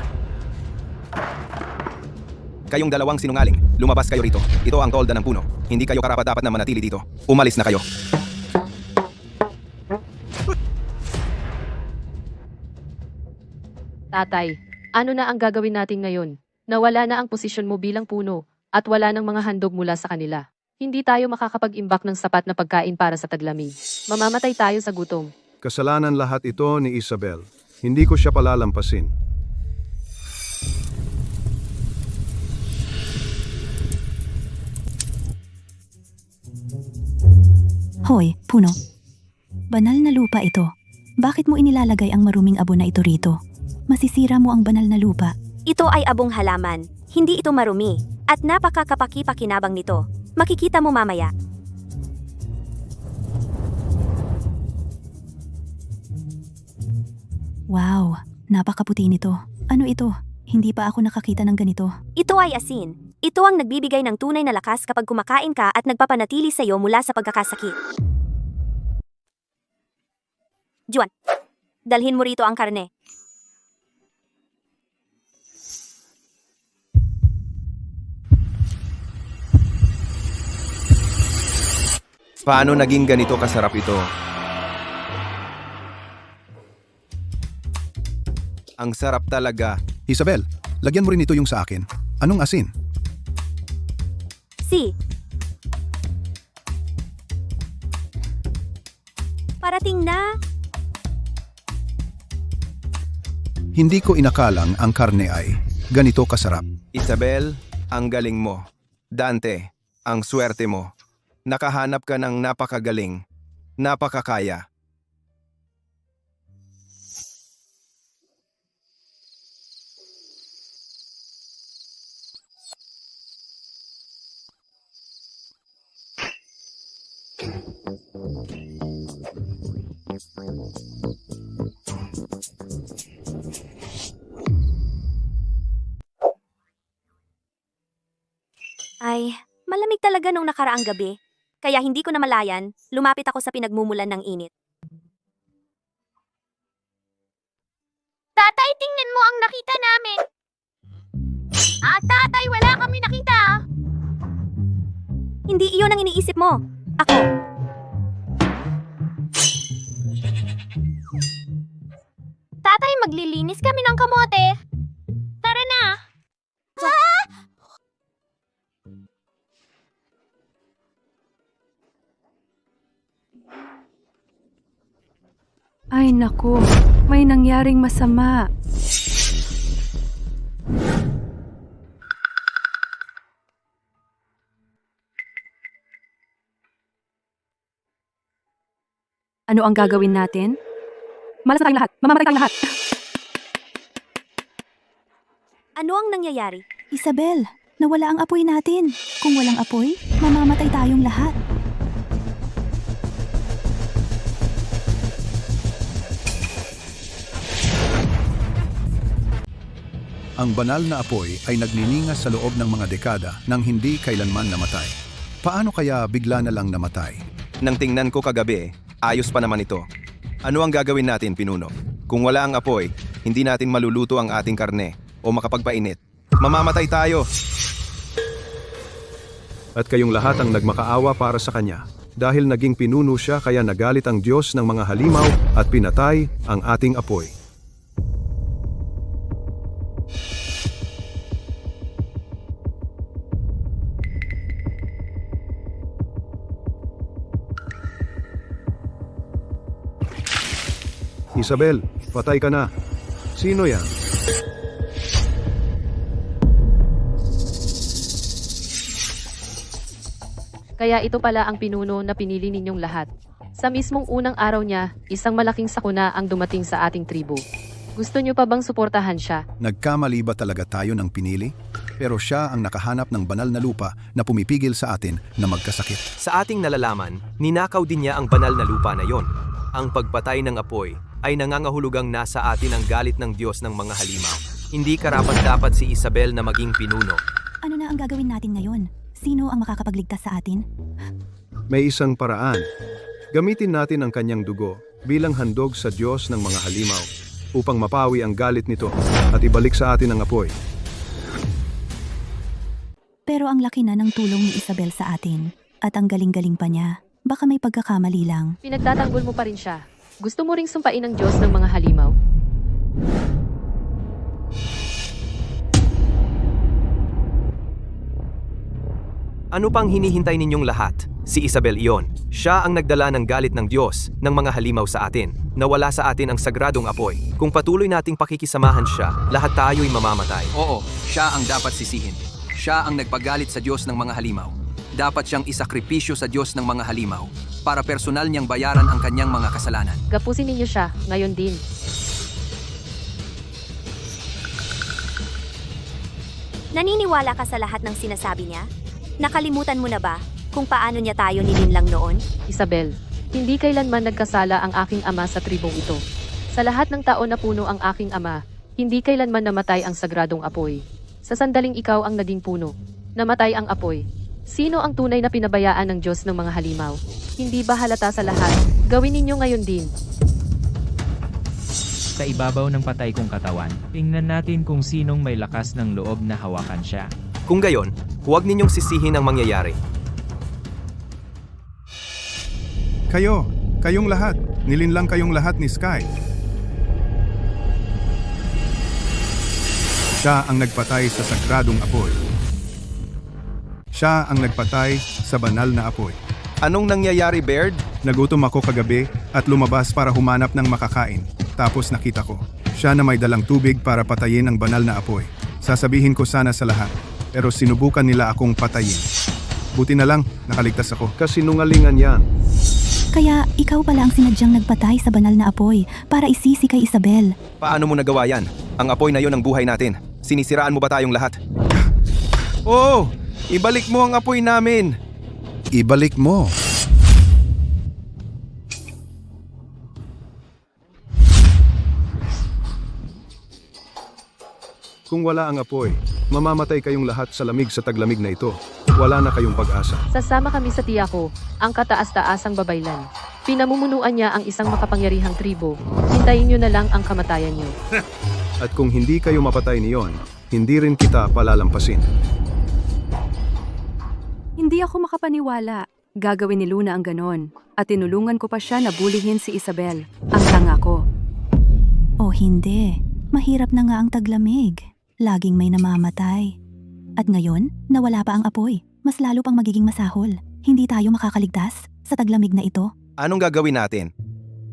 S7: Kayong dalawang sinungaling, lumabas kayo rito. Ito ang tolda ng puno. Hindi kayo karapat-dapat na manatili dito. Umalis na kayo.
S3: Tatay, ano na ang gagawin natin ngayon? Nawala na ang posisyon mo bilang puno at wala ng mga handog mula sa kanila. Hindi tayo makakapag-imbak ng sapat na pagkain para sa taglamig. Mamamatay tayo sa gutom.
S6: kasalanan lahat ito ni Isabel. Hindi ko siya palalampasin.
S5: Hoy, puno. Banal na lupa ito. Bakit mo inilalagay ang maruming abo na ito rito? Masisira mo ang banal na lupa.
S1: Ito ay abong halaman, hindi ito marumi, at napakakapaki-pakinabang nito. Makikita mo mamaya.
S5: Wow, napakaputi nito. Ano ito? Hindi pa ako nakakita ng ganito.
S1: Ito ay asin. Ito ang nagbibigay ng tunay na lakas kapag kumakain ka at nagpapanatili sa iyo mula sa pagkakasakit. Juan, dalhin mo rito ang karne.
S7: Paano naging ganito kasarap ito? Ang sarap talaga.
S8: Isabel, lagyan mo rin ito yung sa akin. Anong asin?
S1: Si. Parating na.
S8: Hindi ko inakalang ang karne ay ganito kasarap.
S7: Isabel, ang galing mo. Dante, ang swerte mo. Nakahanap ka ng napakagaling, napakakaya.
S1: Ay, malamig talaga nung nakaraang gabi. Kaya hindi ko na malayan, lumapit ako sa pinagmumulan ng init.
S11: Tatay, tingnan mo ang nakita namin. Tatay, wala kami nakita.
S1: Hindi iyon ang iniisip mo. Ako.
S11: Tatay, maglilinis kami ng kamote. Tara na.
S4: Ay naku, may nangyaring masama. Ano ang gagawin natin? Malas na tayong lahat. Mamamatay tayong lahat.
S1: Ano ang nangyayari?
S5: Isabel, nawala ang apoy natin. Kung walang apoy, mamamatay tayong lahat.
S8: Ang banal na apoy ay nagniningas sa loob ng mga dekada nang hindi kailanman namatay. Paano kaya bigla na lang namatay?
S7: Nang tingnan ko kagabi, ayos pa naman ito. Ano ang gagawin natin, Pinuno? Kung wala ang apoy, hindi natin maluluto ang ating karne o makapagpainit. Mamamatay tayo!
S6: At kayong lahat ang nagmakaawa para sa kanya. Dahil naging pinuno siya kaya nagalit ang Diyos ng mga halimaw at pinatay ang ating apoy. Isabel, patay ka na. Sino yan?
S3: Kaya ito pala ang pinuno na pinili ninyong lahat. Sa mismong unang araw niya, isang malaking sakuna ang dumating sa ating tribo. Gusto niyo pa bang suportahan siya?
S8: Nagkamali ba talaga tayo ng pinili? Pero siya ang nakahanap ng banal na lupa na pumipigil sa atin na magkasakit.
S10: Sa ating nalalaman, ninakaw din niya ang banal na lupa na yon. Ang pagpatay ng apoy ay nangangahulugang nasa atin ang galit ng Diyos ng mga halimaw. Hindi karapat-dapat si Isabel na maging pinuno.
S5: Ano na ang gagawin natin ngayon? Sino ang makakapagligtas sa atin?
S6: May isang paraan. Gamitin natin ang kanyang dugo bilang handog sa Diyos ng mga halimaw upang mapawi ang galit nito at ibalik sa atin ang apoy.
S5: Pero ang laki na ng tulong ni Isabel sa atin. At ang galing-galing pa niya. Baka may pagkakamali lang.
S3: Pinagtatanggol mo pa rin siya. Gusto mo ring sumpain ng Diyos ng mga halimaw?
S10: Ano pang hinihintay ninyong lahat? Si Isabel iyon. Siya ang nagdala ng galit ng Diyos ng mga halimaw sa atin. Nawala sa atin ang sagradong apoy. Kung patuloy nating pakikisamahan siya, lahat tayo'y mamamatay.
S2: Oo, siya ang dapat sisihin. Siya ang nagpagalit sa Diyos ng mga halimaw. Dapat siyang isakripisyo sa Diyos ng mga halimaw. para personal niyang bayaran ang kanyang mga kasalanan.
S3: Gapusin ninyo siya, ngayon din.
S1: Naniniwala ka sa lahat ng sinasabi niya? Nakalimutan mo na ba kung paano niya tayo nilinlang noon?
S3: Isabel, hindi kailanman nagkasala ang aking ama sa tribong ito. Sa lahat ng taon na puno ang aking ama, hindi kailanman namatay ang sagradong apoy. Sa sandaling ikaw ang naging puno, namatay ang apoy. Sino ang tunay na pinabayaan ng Diyos ng mga halimaw? Hindi ba halata sa lahat? Gawin ninyo ngayon din.
S9: Sa ibabaw ng patay kong katawan, tingnan natin kung sinong may lakas ng loob na hawakan siya.
S10: Kung gayon, huwag ninyong sisihin ang mangyayari.
S8: Kayong lahat, nilinlang kayong lahat ni Sky. Siya ang nagpatay sa sagradong apoy. Siya ang nagpatay sa banal na apoy.
S7: Anong nangyayari, Baird?
S8: Nagutom ako kagabi at lumabas para humanap ng makakain. Tapos nakita ko, siya na may dalang tubig para patayin ang banal na apoy. Sasabihin ko sana sa lahat, pero sinubukan nila akong patayin. Buti na lang, nakaligtas ako.
S6: Kasinungalingan yan.
S5: Kaya ikaw pala ang sinadyang nagpatay sa banal na apoy para isisi kay Isabel.
S7: Paano mo nagawa yan? Ang apoy na yon ang buhay natin. Sinisiraan mo ba tayong lahat? Oh! Ibalik mo ang apoy namin!
S8: Ibalik mo.
S6: Kung wala ang apoy, mamamatay kayong lahat sa lamig sa taglamig na ito. Wala na kayong pag-asa.
S3: Sasama kami sa tiya ko, ang kataas-taasang babaylan. Pinamumunuan niya ang isang makapangyarihang tribo. Hintayin niyo na lang ang kamatayan niyo.
S6: At kung hindi kayo mapatay niyon, hindi rin kita palalampasin.
S4: Hindi ako makapaniwala. Gagawin ni Luna ang ganon. At tinulungan ko pa siya na bulihin si Isabel. Ang tanga ko.
S5: O hindi, mahirap na nga ang taglamig. Laging may namamatay. At ngayon, nawala pa ang apoy. Mas lalo pang magiging masahol. Hindi tayo makakaligtas sa taglamig na ito.
S7: Anong gagawin natin?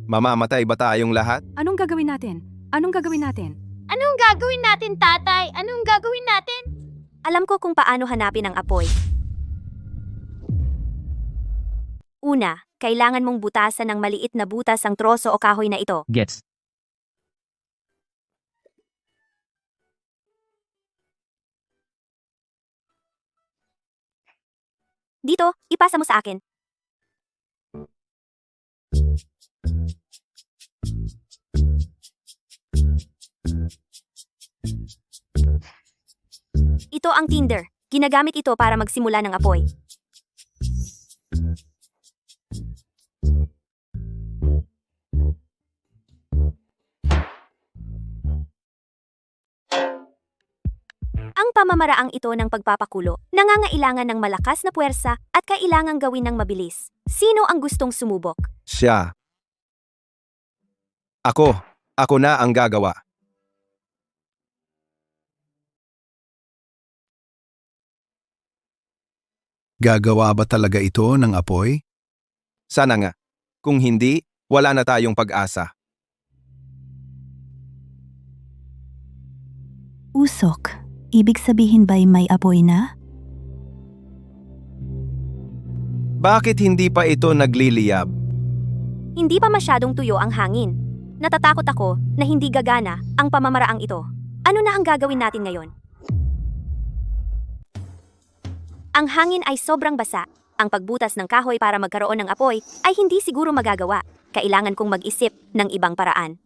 S7: Mamamatay ba tayong lahat?
S4: Anong gagawin natin? Anong gagawin natin?
S11: Anong gagawin natin, tatay? Anong gagawin natin?
S1: Alam ko kung paano hanapin ang apoy. Una, kailangan mong butasan ng maliit na butas ang troso o kahoy na ito.
S9: Gets.
S1: Dito, ipasa mo sa akin. Ito ang tinder. Ginagamit ito para magsimula ng apoy. Ang pamamaraang ito ng pagpapakulo, nangangailangan ng malakas na puwersa at kailangang gawin ng mabilis. Sino ang gustong sumubok?
S7: Siya. Ako na ang gagawa.
S8: Gagawa ba talaga ito ng apoy?
S7: Sana nga. Kung hindi, wala na tayong pag-asa.
S5: Usok, ibig sabihin ba'y may apoy na?
S7: Bakit hindi pa ito nagliliyab?
S1: Hindi pa masyadong tuyo ang hangin. Natatakot ako na hindi gagana ang pamamaraang ito. Ano na ang gagawin natin ngayon? Ang hangin ay sobrang basa. Ang pagbutas ng kahoy para magkaroon ng apoy ay hindi siguro magagawa. Kailangan kong mag-isip ng ibang paraan.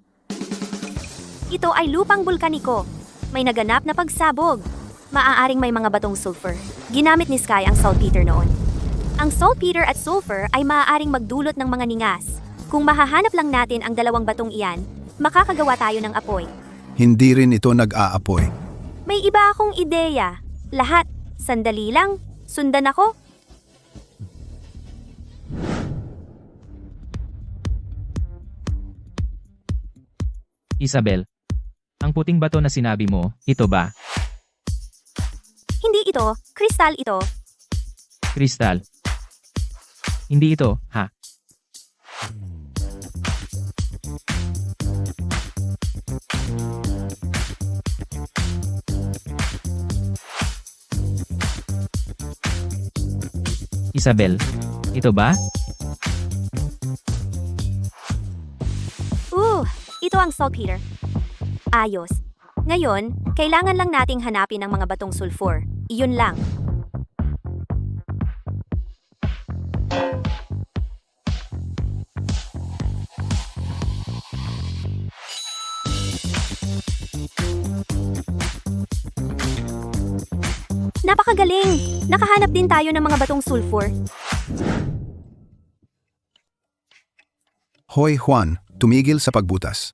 S1: Ito ay lupang bulkaniko. May naganap na pagsabog. Maaaring may mga batong sulfur. Ginamit ni Sky ang saltpeter noon. Ang saltpeter at sulfur ay maaaring magdulot ng mga ningas. Kung mahahanap lang natin ang dalawang batong iyan, makakagawa tayo ng apoy.
S8: Hindi rin ito nag-aapoy.
S1: May iba akong ideya. Lahat. Sandali lang. Sundan ako.
S9: Isabel, ang puting bato na sinabi mo, ito ba?
S1: Hindi ito. Kristal ito.
S9: Kristal. Hindi ito, ha? Isabel, ito ba?
S1: Ito ang saltpeter. Ayos. Ngayon, kailangan lang nating hanapin ang mga batong sulfur. Iyon lang. Napakagaling! Nakahanap din tayo ng mga batong sulfur.
S8: Hoy Juan, tumigil sa pagbutas.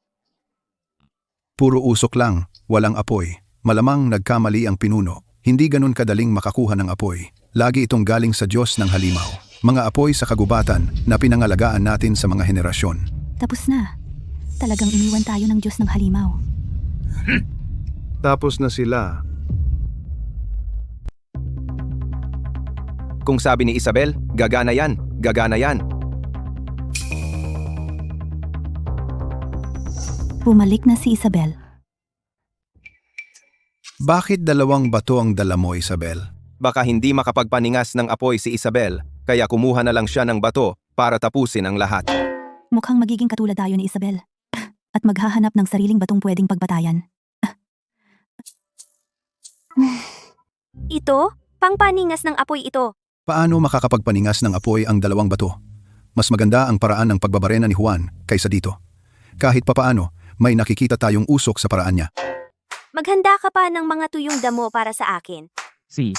S8: Puro usok lang, walang apoy. Malamang nagkamali ang pinuno. Hindi ganun kadaling makakuha ng apoy. Lagi itong galing sa Diyos ng halimaw. Mga apoy sa kagubatan na pinangalagaan natin sa mga henerasyon.
S5: Tapos na. Talagang iniwan tayo ng Diyos ng halimaw.
S6: Tapos na sila.
S7: Kung sabi ni Isabel, gagana yan, gagana yan.
S5: Bumalik na si Isabel.
S8: Bakit dalawang bato ang dala mo, Isabel?
S7: Baka hindi makapagpaningas ng apoy si Isabel, kaya kumuha na lang siya ng bato para tapusin ang lahat.
S5: Mukhang magiging katulad tayo ni Isabel. At maghahanap ng sariling batong pwedeng pagbatayan.
S1: Ito? Pangpaningas ng apoy ito.
S8: Paano makakapagpaningas ng apoy ang dalawang bato? Mas maganda ang paraan ng pagbabarena ni Juan kaysa dito. Kahit papaano, may nakikita tayong usok sa paraan niya.
S1: Maghanda ka pa ng mga tuyong damo para sa akin.
S9: Si.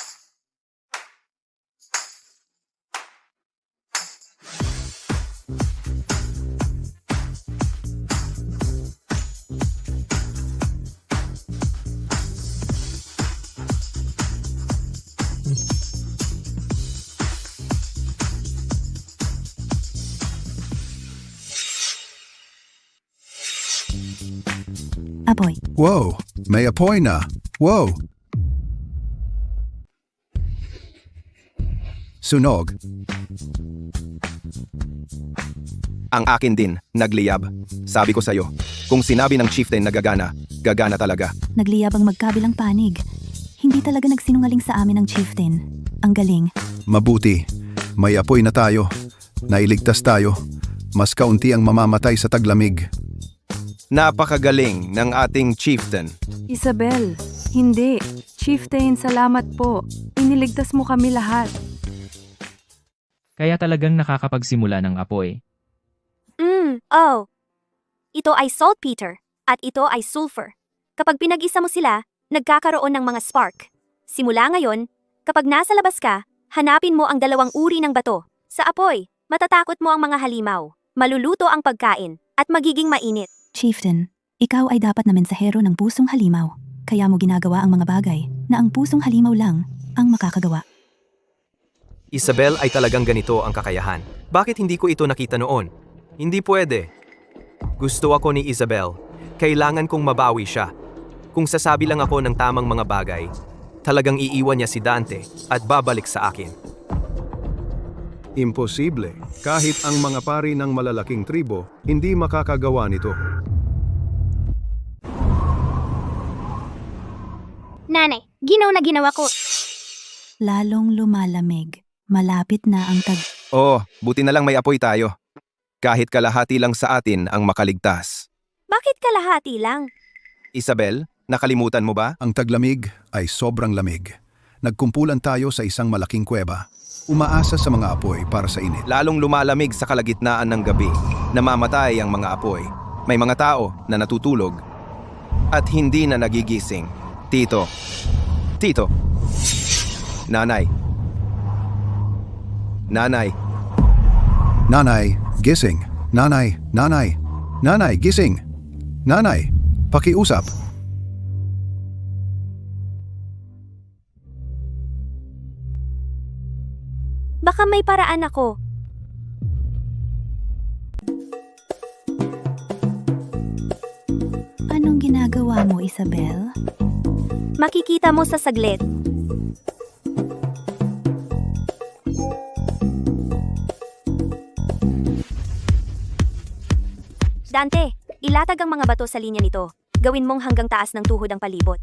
S5: Apoy.
S8: Wow, may apoy na. Wow. Sunog.
S7: Ang akin din, nagliyab. Sabi ko sa'yo, kung sinabi ng chieftain na gagana, gagana talaga.
S5: Nagliyab ang magkabilang panig. Hindi talaga nagsinungaling sa amin ang chieftain. Ang galing.
S8: Mabuti. May apoy na tayo. Nailigtas tayo. Mas kaunti ang mamamatay sa taglamig.
S7: Napakagaling ng ating chieftain.
S4: Isabel, hindi. Chieftain, salamat po. Iniligtas mo kami lahat.
S9: Kaya talagang nakakapagsimula ng apoy.
S1: Oh. Ito ay saltpeter, at ito ay sulfur. Kapag pinag-isa mo sila, nagkakaroon ng mga spark. Simula ngayon, kapag nasa labas ka, hanapin mo ang dalawang uri ng bato. Sa apoy, matatakot mo ang mga halimaw, maluluto ang pagkain, at magiging mainit.
S5: Chieftain, ikaw ay dapat na mensahero ng pusong halimaw. Kaya mo ginagawa ang mga bagay na ang pusong halimaw lang ang makakagawa.
S10: Isabel ay talagang ganito ang kakayahan. Bakit hindi ko ito nakita noon? Hindi pwede. Gusto ako ni Isabel. Kailangan kong mabawi siya. Kung sasabi lang ako ng tamang mga bagay, talagang iiwan niya si Dante at babalik sa akin.
S6: Imposible. Kahit ang mga pari ng malalaking tribo, hindi makakagawa nito.
S11: Nanay, ginaw na ginawa ko.
S5: Lalong lumalamig. Malapit na ang
S7: Oh, buti na lang may apoy tayo. Kahit kalahati lang sa atin ang makaligtas.
S1: Bakit kalahati lang?
S7: Isabel, nakalimutan mo ba?
S8: Ang taglamig ay sobrang lamig. Nagkumpulan tayo sa isang malaking kuweba. Umaasa sa mga apoy para sa init.
S7: Lalong lumalamig sa kalagitnaan ng gabi. Namamatay ang mga apoy. May mga tao na natutulog at hindi na nagigising. Tito. Nanay.
S8: Nanay, gising. Nanay, gising. Nanay, pakiusap.
S1: Baka may paraan ako.
S5: Anong ginagawa mo, Isabel?
S1: Makikita mo sa saglit. Dante, ilatag ang mga bato sa linya nito. Gawin mong hanggang taas ng tuhod ang palibot.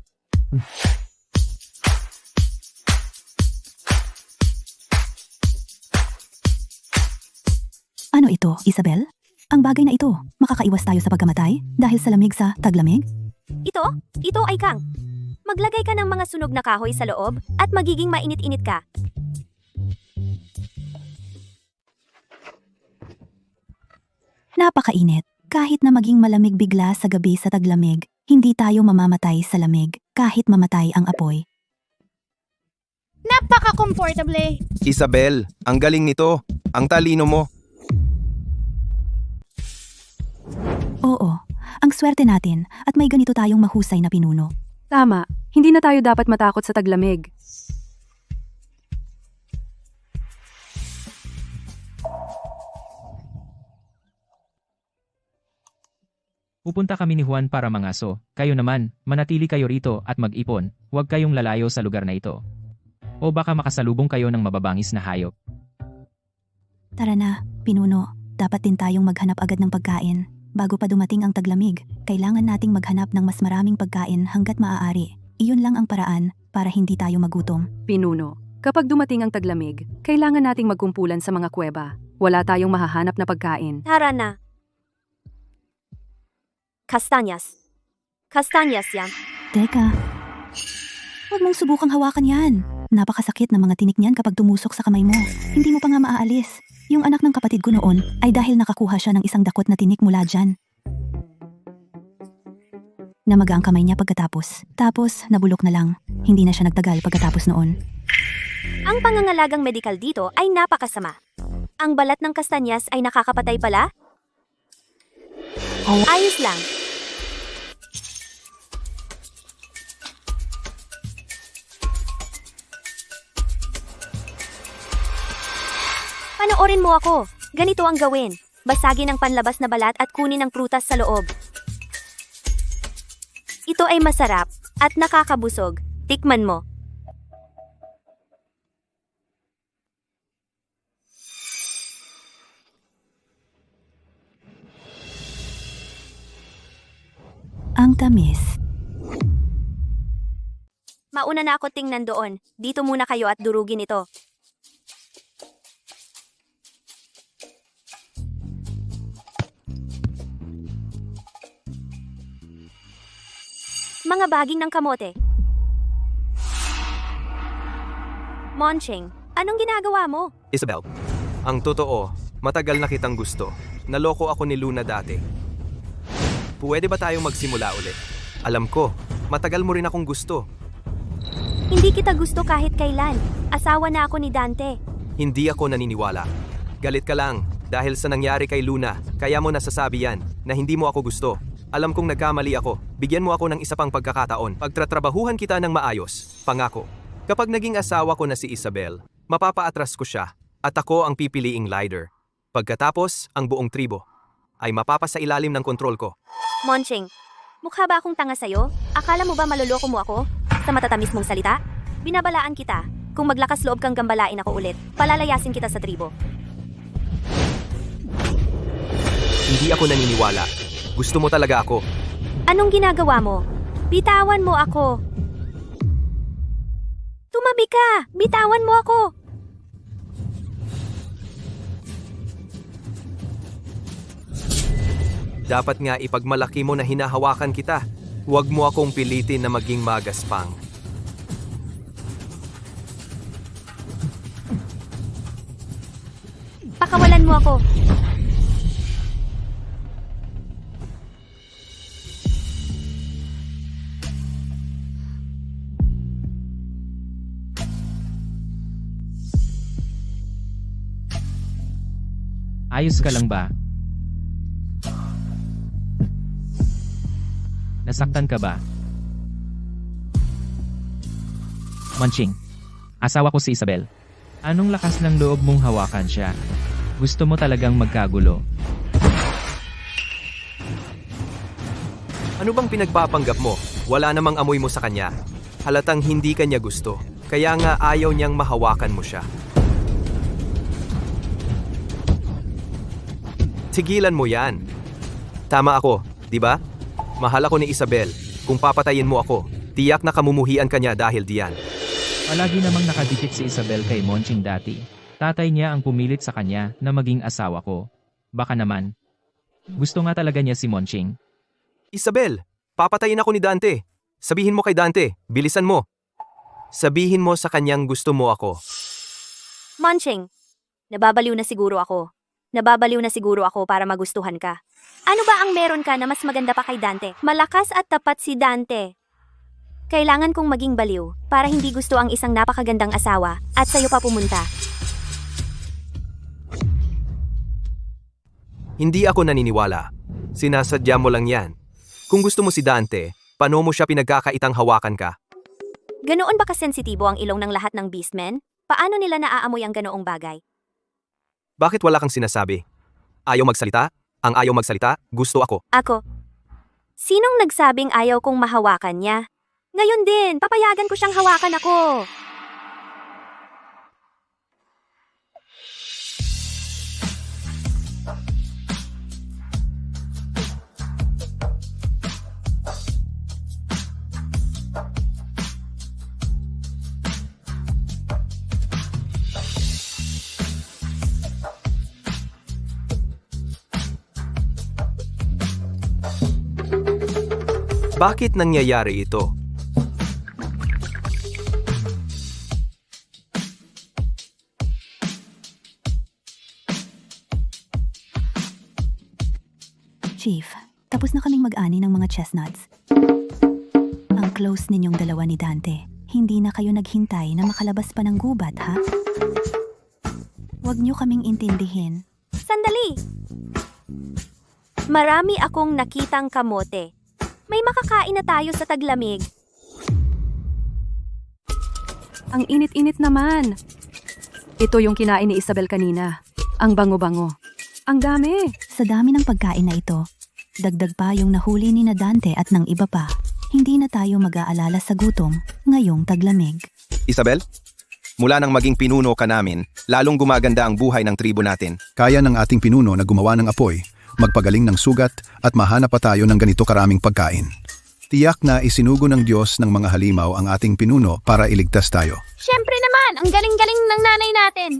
S5: Ano ito, Isabel? Ang bagay na ito, makakaiwas tayo sa pagkamatay dahil sa lamig sa taglamig?
S1: Ito ay Kang. Maglagay ka ng mga sunog na kahoy sa loob at magiging mainit-init ka.
S5: Napakainit. Kahit na maging malamig bigla sa gabi sa taglamig, hindi tayo mamamatay sa lamig kahit mamatay ang apoy.
S11: Napaka-comfortable.
S7: Isabel, ang galing nito. Ang talino mo.
S5: Oo, ang swerte natin at may ganito tayong mahusay na pinuno.
S4: Tama, hindi na tayo dapat matakot sa taglamig.
S9: Pupunta kami ni Juan para mangaso. Kayo naman, manatili kayo rito at mag-ipon. Huwag kayong lalayo sa lugar na ito. O baka makasalubong kayo ng mababangis na hayop.
S5: Tara na, pinuno. Dapat din tayong maghanap agad ng pagkain. Bago pa dumating ang taglamig, kailangan nating maghanap ng mas maraming pagkain hanggat maaari. Iyon lang ang paraan para hindi tayo magutom.
S4: Pinuno, kapag dumating ang taglamig, kailangan nating magkumpulan sa mga kuweba. Wala tayong mahahanap na pagkain.
S1: Tara na. Kastanyas. Kastanyas yan.
S5: Teka, huwag mong subukang hawakan yan. Napakasakit ng mga tinik niyan kapag tumusok sa kamay mo. Hindi mo pa nga maaalis. Yung anak ng kapatid ko noon ay dahil nakakuha siya ng isang dakot na tinik mula dyan. Namaga ang kamay niya pagkatapos. Tapos, nabulok na lang. Hindi na siya nagtagal pagkatapos noon.
S1: Ang pangangalagang medikal dito ay napakasama. Ang balat ng kastanyas ay nakakapatay pala? Ayos lang. Panoorin mo ako. Ganito ang gawin. Basagin ang panlabas na balat at kunin ang prutas sa loob. Ito ay masarap at nakakabusog. Tikman mo.
S5: Ang tamis.
S1: Mauna na ako tingnan doon. Dito muna kayo at durugin ito. Mga baging ng kamote. Monching, anong ginagawa mo?
S10: Isabel, ang totoo, matagal na kitang gusto. Naloko ako ni Luna dati. Pwede ba tayong magsimula ulit? Alam ko, matagal mo rin akong gusto.
S1: Hindi kita gusto kahit kailan. Asawa na ako ni Dante.
S10: Hindi ako naniniwala. Galit ka lang dahil sa nangyari kay Luna, kaya mo nasasabi yan na hindi mo ako gusto. Alam kong nagkamali ako. Bigyan mo ako ng isa pang pagkakataon. Pagtatrabahuhan kita ng maayos. Pangako. Kapag naging asawa ko na si Isabel, mapapaatras ko siya at ako ang pipiliing leader. Pagkatapos, ang buong tribo ay mapapasa ilalim ng kontrol ko.
S1: Monching, mukha ba akong tanga sa'yo? Akala mo ba maloloko mo ako? Sa matatamis mong salita? Binabalaan kita. Kung maglakas loob kang gambalain ako ulit, palalayasin kita sa tribo.
S10: Hindi ako naniniwala. Gusto mo talaga ako.
S1: Anong ginagawa mo? Bitawan mo ako. Tumabi ka! Bitawan mo ako!
S10: Dapat nga ipagmalaki mo na hinahawakan kita. Huwag mo akong pilitin na maging magaspang.
S1: Pakawalan mo ako.
S9: Ayos ka lang ba? Nasaktan ka ba? Manching, asawa ko si Isabel. Anong lakas ng loob mong hawakan siya? Gusto mo talagang magkagulo?
S10: Ano bang pinagpapanggap mo? Wala namang amoy mo sa kanya. Halatang hindi kanya gusto. Kaya nga ayaw niyang mahawakan mo siya. Tigilan mo yan. Tama ako, di ba? Mahal ako ni Isabel. Kung papatayin mo ako, tiyak na kamumuhian ka niya dahil diyan.
S9: Palagi namang nakadikit si Isabel kay Monching dati. Tatay niya ang pumilit sa kanya na maging asawa ko. Baka naman, Gusto nga talaga niya si Monching.
S10: Isabel, papatayin ako ni Dante. Sabihin mo kay Dante, bilisan mo. Sabihin mo sa kanyang gusto mo ako.
S1: Monching, nababaliw na siguro ako. Nababaliw na siguro ako para magustuhan ka. Ano ba ang meron ka na mas maganda pa kay Dante? Malakas at tapat si Dante. Kailangan kong maging baliw para hindi gusto ang isang napakagandang asawa at sa'yo pa pumunta.
S10: Hindi ako naniniwala. Sinasadya mo lang yan. Kung gusto mo si Dante, paano mo siya pinagkakaitang hawakan ka?
S1: Ganoon ba kasensitibo ang ilong ng lahat ng beastmen? Paano nila naaamoy ang ganoong bagay?
S10: Bakit wala kang sinasabi? Ayaw magsalita? Ang ayaw magsalita, gusto ako.
S1: Ako. Sinong nagsabing ayaw kong mahawakan niya? Ngayon din, papayagan ko siyang hawakan ako.
S10: Bakit nangyayari ito?
S5: Chief, tapos na kaming mag-ani ng mga chestnuts. Ang close ninyong dalawa ni Dante. Hindi na kayo naghintay na makalabas pa ng gubat, ha? Huwag niyo kaming intindihin.
S1: Sandali! Marami akong nakitang kamote. May makakain na tayo sa taglamig.
S4: Ang init-init naman. Ito yung kinain ni Isabel kanina. Ang bango-bango. Ang dami.
S5: Sa dami ng pagkain na ito, dagdag pa yung nahuli ni na Dante at ng iba pa. Hindi na tayo mag-aalala sa gutom ngayong taglamig.
S7: Isabel, mula nang maging pinuno ka namin, lalong gumaganda ang buhay ng tribo natin.
S8: Kaya ng ating pinuno na gumawa ng apoy, magpagaling ng sugat at mahanap pa tayo ng ganito karaming pagkain. Tiyak na isinugo ng Diyos ng mga halimaw ang ating pinuno para iligtas tayo.
S11: Siyempre naman, ang galing-galing ng nanay natin.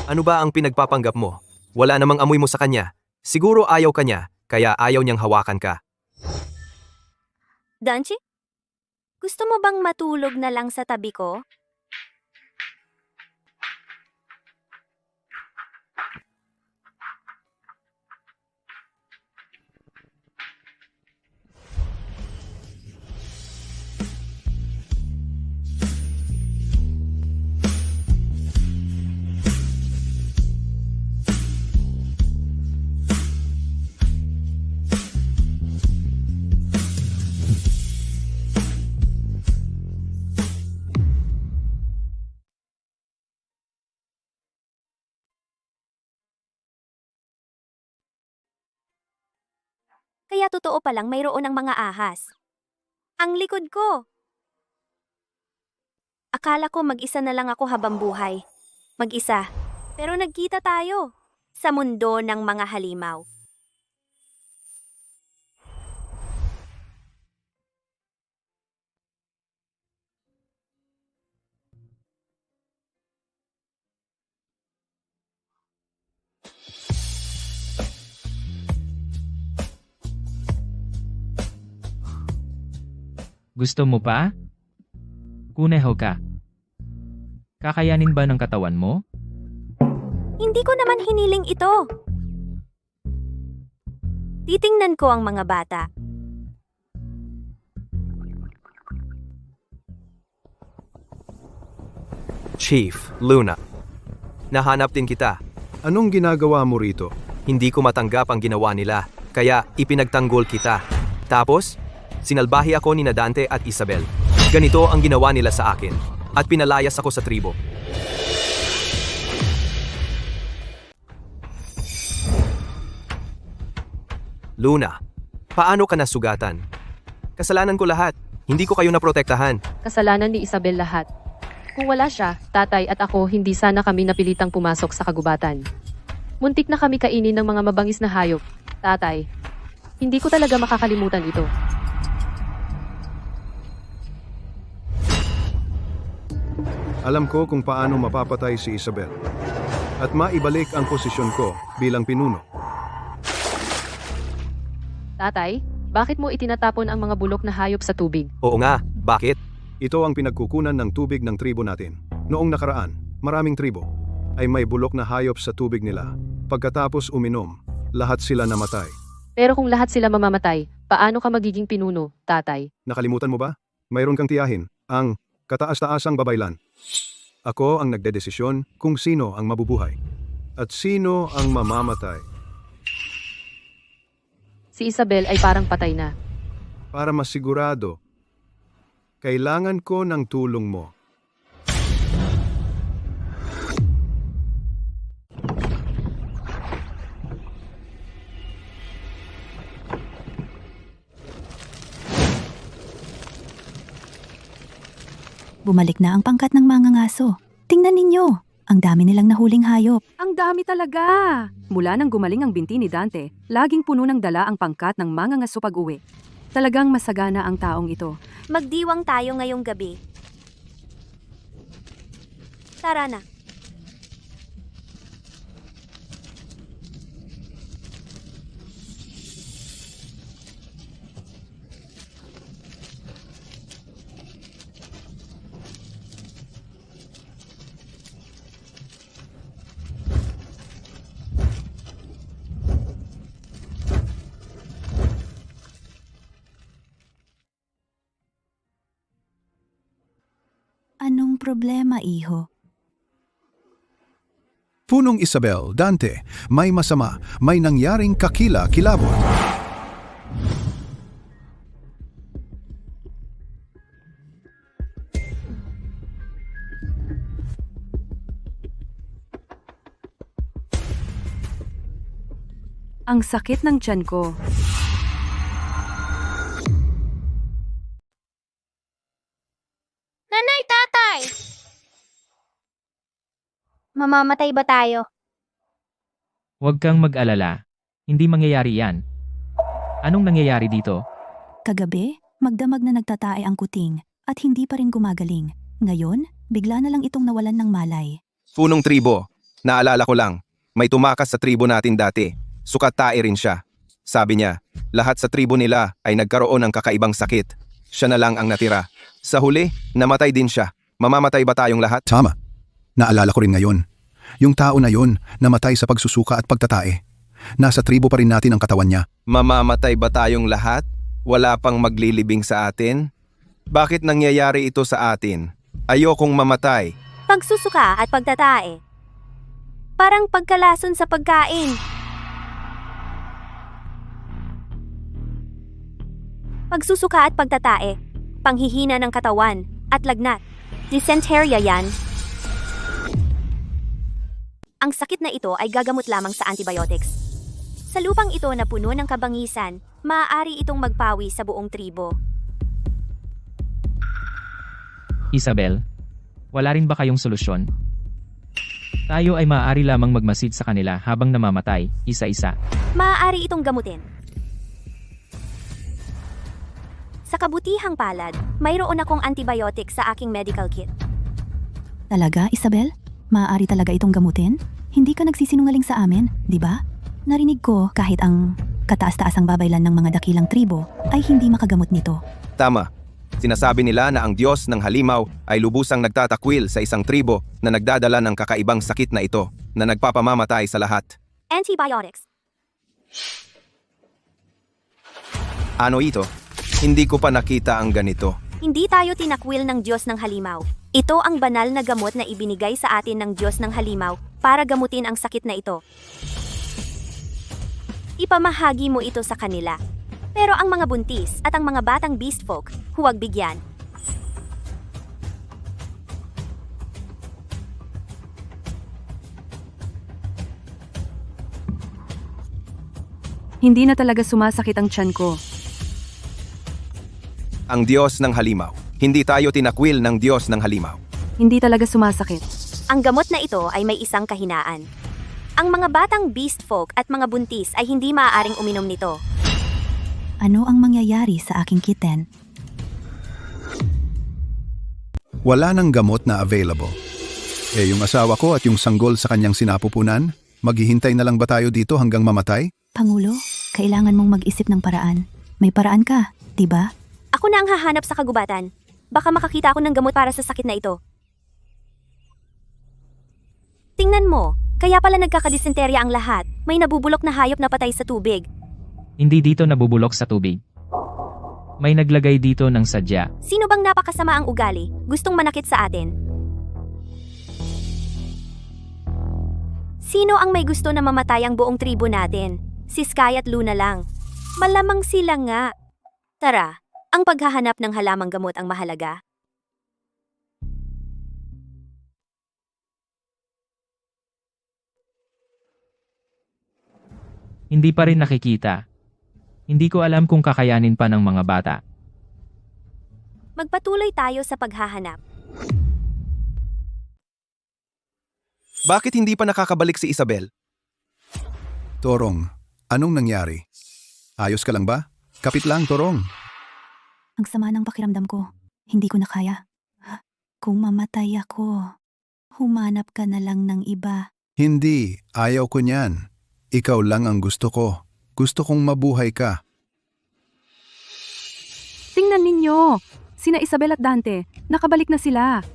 S10: Ano ba ang pinagpapanggap mo? Wala namang amoy mo sa kanya. Siguro ayaw ka niya, kaya ayaw niyang hawakan ka.
S1: Danchi? Gusto mo bang matulog na lang sa tabi ko? Kaya totoo palang mayroon ng mga ahas. Ang likod ko! Akala ko mag-isa na lang ako habang buhay. Mag-isa. Pero nagkita tayo. Sa mundo ng mga halimaw.
S9: Gusto mo pa? Kuneho ka. Kakayanin ba ng katawan mo?
S1: Hindi ko naman hiniling ito. Titingnan ko ang mga bata.
S10: Chief, Luna. Nahanap din kita.
S6: Anong ginagawa mo rito?
S10: Hindi ko matanggap ang ginawa nila, kaya ipinagtanggol kita. Tapos, sinalbahi ako ni Dante at Isabel. Ganito ang ginawa nila sa akin, at pinalayas ako sa tribo. Luna, paano ka nasugatan? Kasalanan ko lahat. Hindi ko kayo naprotektahan.
S3: Kasalanan ni Isabel lahat. Kung wala siya, tatay at ako hindi sana kami napilitang pumasok sa kagubatan. Muntik na kami kainin ng mga mabangis na hayop. Tatay, hindi ko talaga makakalimutan ito.
S6: Alam ko kung paano mapapatay si Isabel. At maibalik ang posisyon ko bilang pinuno.
S3: Tatay, bakit mo itinatapon ang mga bulok na hayop sa tubig?
S10: Oo nga, bakit?
S6: Ito ang pinagkukunan ng tubig ng tribo natin. Noong nakaraan, maraming tribo ay may bulok na hayop sa tubig nila. Pagkatapos uminom, lahat sila namatay.
S3: Pero kung lahat sila mamamatay, paano ka magiging pinuno, tatay?
S6: Nakalimutan mo ba? Mayroon kang tiyahin, ang kataas-taasang babaylan. Ako ang nagdedesisyon kung sino ang mabubuhay at sino ang mamamatay.
S3: Si Isabel ay parang patay na.
S6: Para masigurado, kailangan ko ng tulong mo.
S5: Bumalik na ang pangkat ng mga ngaso. Tingnan ninyo, ang dami nilang nahuling hayop.
S4: Ang dami talaga! Mula nang gumaling ang binti ni Dante, laging puno ng dala ang pangkat ng mga ngaso pag-uwi. Talagang masagana ang taong ito.
S1: Magdiwang tayo ngayong gabi. Tara na.
S5: Anong problema, iho?
S8: Punong Isabel, Dante, may masama, may nangyaring kakila-kilabot.
S4: Ang sakit ng tiyan ko.
S11: Nanay, tatay! Mamamatay ba tayo?
S9: Huwag kang mag-alala. Hindi mangyayari yan. Anong nangyayari dito?
S5: Kagabi, magdamag na nagtatae ang kuting at hindi pa rin gumagaling. Ngayon, bigla na lang itong nawalan ng malay.
S7: Punong tribo, naalala ko lang, may tumakas sa tribo natin dati. Sukat tae rin siya. Sabi niya, lahat sa tribo nila ay nagkaroon ng kakaibang sakit. Siya na lang ang natira. Sa huli, namatay din siya. Mamamatay ba tayong lahat?
S8: Tama. Naalala ko rin ngayon. Yung tao na yon namatay sa pagsusuka at pagtatae. Nasa tribo pa rin natin ang katawan niya.
S7: Mamamatay ba tayong lahat? Wala pang maglilibing sa atin? Bakit nangyayari ito sa atin? Ayokong mamatay.
S1: Pagsusuka at pagtatae. Parang pagkalason sa pagkain. Pagsusuka at pagtatae. Panghihina ng katawan at lagnat. Dysenteria yan. Ang sakit na ito ay gagamot lamang sa antibiotics. Sa lupang ito na puno ng kabangisan, maaari itong magpawi sa buong tribo.
S9: Isabel, wala rin ba kayong solusyon? Tayo ay maaari lamang magmasid sa kanila habang namamatay, isa-isa.
S1: Maaari itong gamutin. Sa kabutihang palad, mayroon akong antibiotic sa aking medical kit.
S5: Talaga, Isabel? Maaari talaga itong gamutin? Hindi ka nagsisinungaling sa amin, di ba? Narinig ko kahit ang kataas-taasang babaylan ng mga dakilang tribo ay hindi makagamot nito.
S7: Tama. Sinasabi nila na ang Diyos ng halimaw ay lubusang nagtatakwil sa isang tribo na nagdadala ng kakaibang sakit na ito na nagpapamamatay sa lahat.
S1: Antibiotics.
S7: Ano ito? Hindi ko pa nakita ang ganito.
S1: Hindi tayo tinakwil ng Diyos ng halimaw. Ito ang banal na gamot na ibinigay sa atin ng Diyos ng halimaw para gamutin ang sakit na ito. Ipamahagi mo ito sa kanila. Pero ang mga buntis at ang mga batang beast folk, huwag bigyan.
S4: Hindi na talaga sumasakit ang tiyan ko.
S7: Ang Diyos ng Halimaw. Hindi tayo tinakwil ng Diyos ng Halimaw.
S4: Hindi talaga sumasakit.
S1: Ang gamot na ito ay may isang kahinaan. Ang mga batang beast folk at mga buntis ay hindi maaaring uminom nito.
S5: Ano ang mangyayari sa aking kitten?
S8: Wala nang gamot na available. Yung asawa ko at yung sanggol sa kanyang sinapupunan, maghihintay na lang ba tayo dito hanggang mamatay?
S5: Pangulo, kailangan mong mag-isip ng paraan. May paraan ka, diba?
S1: Ako na ang hahanap sa kagubatan. Baka makakita ako ng gamot para sa sakit na ito. Tingnan mo, kaya pala nagkakadisenterya ang lahat. May nabubulok na hayop na patay sa tubig.
S9: Hindi dito nabubulok sa tubig. May naglagay dito ng sadya.
S1: Sino bang napakasama ang ugali? Gustong manakit sa atin? Sino ang may gusto na mamatay ang buong tribo natin? Si Sky at Luna lang. Malamang sila nga. Tara, ang paghahanap ng halamang gamot ang mahalaga.
S9: Hindi pa rin nakikita. Hindi ko alam kung kakayanin pa ng mga bata.
S1: Magpatuloy tayo sa paghahanap.
S7: Bakit hindi pa nakakabalik si Isabel?
S8: Torong, anong nangyari? Ayos ka lang ba? Kapit lang, Torong.
S5: Ang sama ng pakiramdam ko. Hindi ko na kaya. Kung mamatay ako, humanap ka na lang ng iba.
S8: Hindi, ayaw ko niyan. Ikaw lang ang gusto ko. Gusto kong mabuhay ka.
S4: Tingnan ninyo! Sina Isabel at Dante, nakabalik na sila.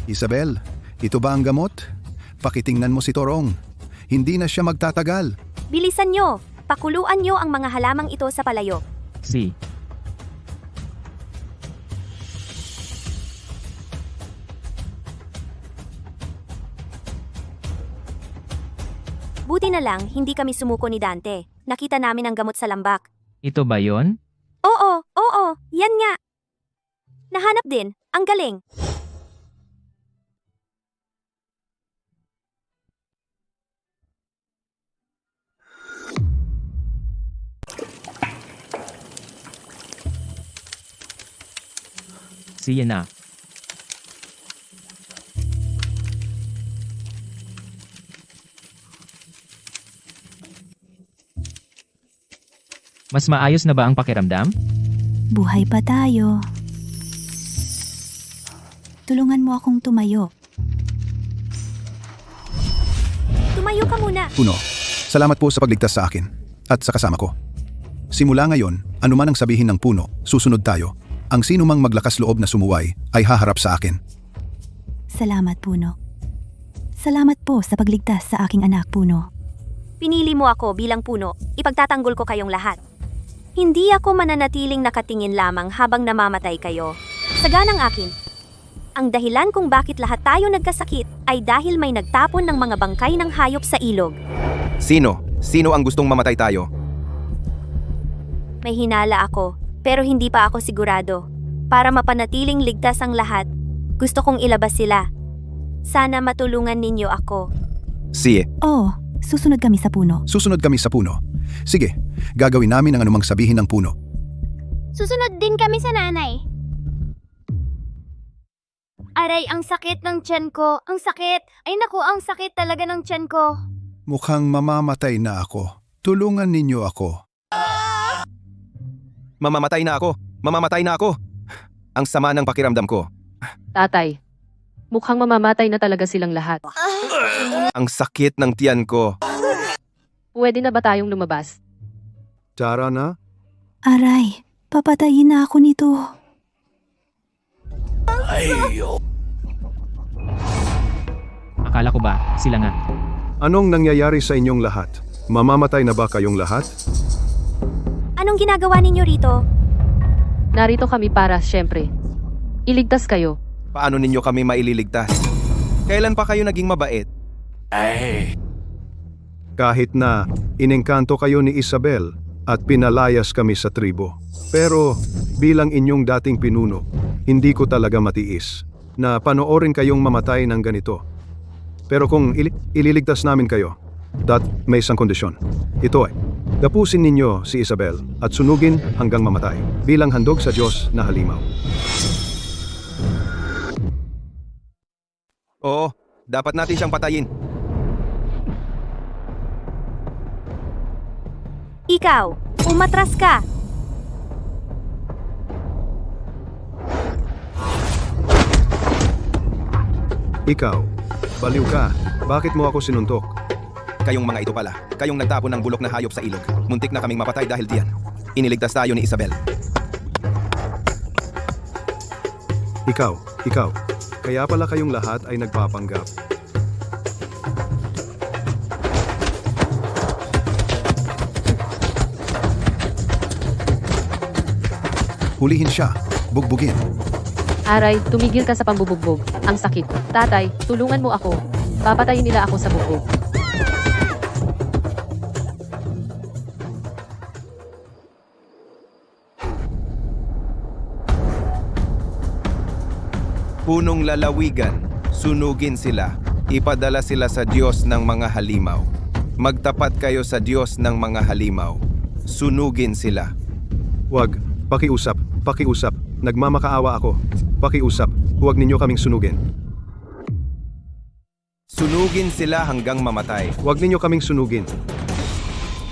S8: Isabel, ito ba ang gamot? Pakitingnan mo si Torong. Hindi na siya magtatagal.
S1: Bilisan nyo! Pakuluan nyo ang mga halamang ito sa palayok.
S9: Si.
S1: Buti na lang, hindi kami sumuko ni Dante. Nakita namin ang gamot sa lambak.
S9: Ito ba yon?
S1: Oo, yan nga. Nahanap din, ang galing.
S9: Siya na. Mas maayos na ba ang pakiramdam?
S5: Buhay pa tayo. Tulungan mo akong tumayo.
S1: Tumayo ka muna.
S8: Puno, salamat po sa pagligtas sa akin at sa kasama ko. Simula ngayon, anuman ang sabihin ng Puno, susunod tayo. Ang sino mang maglakas loob na sumuway ay haharap sa akin.
S5: Salamat, Puno. Salamat po sa pagligtas sa aking anak, Puno.
S1: Pinili mo ako bilang puno. Ipagtatanggol ko kayong lahat. Hindi ako mananatiling nakatingin lamang habang namamatay kayo. Saganang akin. Ang dahilan kung bakit lahat tayo nagkasakit ay dahil may nagtapon ng mga bangkay ng hayop sa ilog.
S7: Sino? Sino ang gustong mamatay tayo?
S1: May hinala ako, pero hindi pa ako sigurado. Para mapanatiling ligtas ang lahat, gusto kong ilabas sila. Sana matulungan ninyo ako.
S7: Si.
S5: Oh, susunod kami sa Puno.
S8: Susunod kami sa Puno. Sige, gagawin namin ang anumang sabihin ng Puno.
S11: Susunod din kami sa nanay. Aray, ang sakit ng tiyan ko. Ang sakit. Ay naku, ang sakit talaga ng tiyan ko.
S8: Mukhang mamamatay na ako. Tulungan ninyo ako.
S7: Mamamatay na ako. Mamamatay na ako. Ang sama ng pakiramdam ko.
S3: Tatay, mukhang mamamatay na talaga silang lahat.
S7: Ang sakit ng tiyan ko.
S3: Pwede na ba tayong lumabas?
S6: Tara na.
S5: Aray, papatayin na ako nito.
S9: Akala ko ba, sila nga.
S6: Anong nangyayari sa inyong lahat? Mamamatay na ba kayong lahat?
S1: Anong ginagawa ninyo rito?
S3: Narito kami para, syempre, iligtas kayo.
S7: Paano ninyo kami maililigtas? Kailan pa kayo naging mabait?
S6: Kahit na inengkanto kayo ni Isabel at pinalayas kami sa tribo. Pero bilang inyong dating pinuno, hindi ko talaga matiis na panoorin kayong mamatay ng ganito. Pero kung ililigtas namin kayo, May isang kondisyon. Ito ay, gapusin ninyo si Isabel at sunugin hanggang mamatay bilang handog sa Diyos na halimaw.
S7: Oo, dapat natin siyang patayin.
S1: Ikaw, umatras ka!
S6: Ikaw, baliw ka. Bakit mo ako sinuntok?
S7: Kayong mga ito pala, kayong nagtapon ng bulok na hayop sa ilog. Muntik na kaming mapatay dahil diyan. Iniligtas tayo ni Isabel.
S6: Ikaw. Kaya pala kayong lahat ay nagpapanggap.
S8: Hulihin siya. Bugbugin.
S3: Aray, tumigil ka sa pambubugbog. Ang sakit. Tatay, tulungan mo ako. Papatayin nila ako sa bugbog.
S7: Punong lalawigan, sunugin sila. Ipadala sila sa Diyos ng mga halimaw. Magtapat kayo sa Diyos ng mga halimaw. Sunugin sila.
S6: Huwag, pakiusap. Nagmamakaawa ako. Pakiusap, huwag ninyo kaming sunugin.
S7: Sunugin sila hanggang mamatay.
S6: Huwag ninyo kaming sunugin.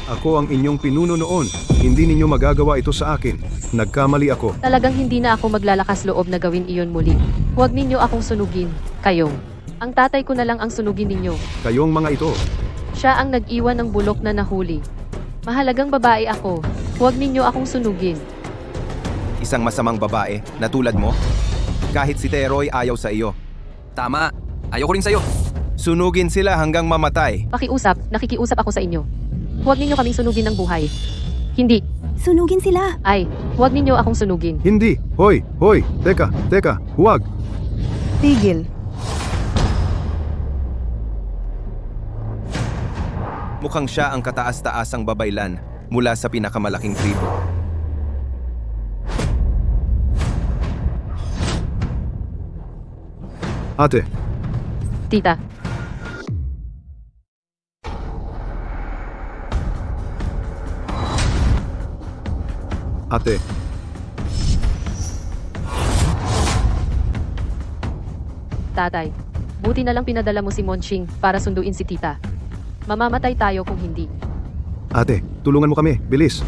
S6: Ako ang inyong pinuno noon. Hindi ninyo magagawa ito sa akin. Nagkamali ako.
S3: Talagang hindi na ako maglalakas loob na gawin iyon muli. Huwag ninyo akong sunugin. Kayong. Ang tatay ko na lang ang sunugin ninyo.
S6: Kayong mga ito.
S3: Siya ang nag-iwan ng bulok na nahuli. Mahalagang babae ako. Huwag ninyo akong sunugin.
S7: Isang masamang babae na tulad mo. Kahit si Teroy ayaw sa iyo.
S2: Tama, ayoko rin sa'yo.
S7: Sunugin sila hanggang mamatay.
S3: Nakikiusap ako sa inyo. Huwag ninyo kaming sunugin ng buhay. Hindi.
S5: Sunugin sila.
S3: Ay, huwag ninyo akong sunugin.
S6: Hindi. Hoy. Teka. Huwag.
S12: Tigil.
S7: Mukhang siya ang kataas-taasang babaylan mula sa pinakamalaking tribo.
S6: Ate,
S3: Tita,
S6: ate.
S3: tatay. Buti na lang pinadala mo si Monching para sunduin si Tita. Mamamatay tayo kung hindi.
S6: Ate, tulungan mo kami. Bilis.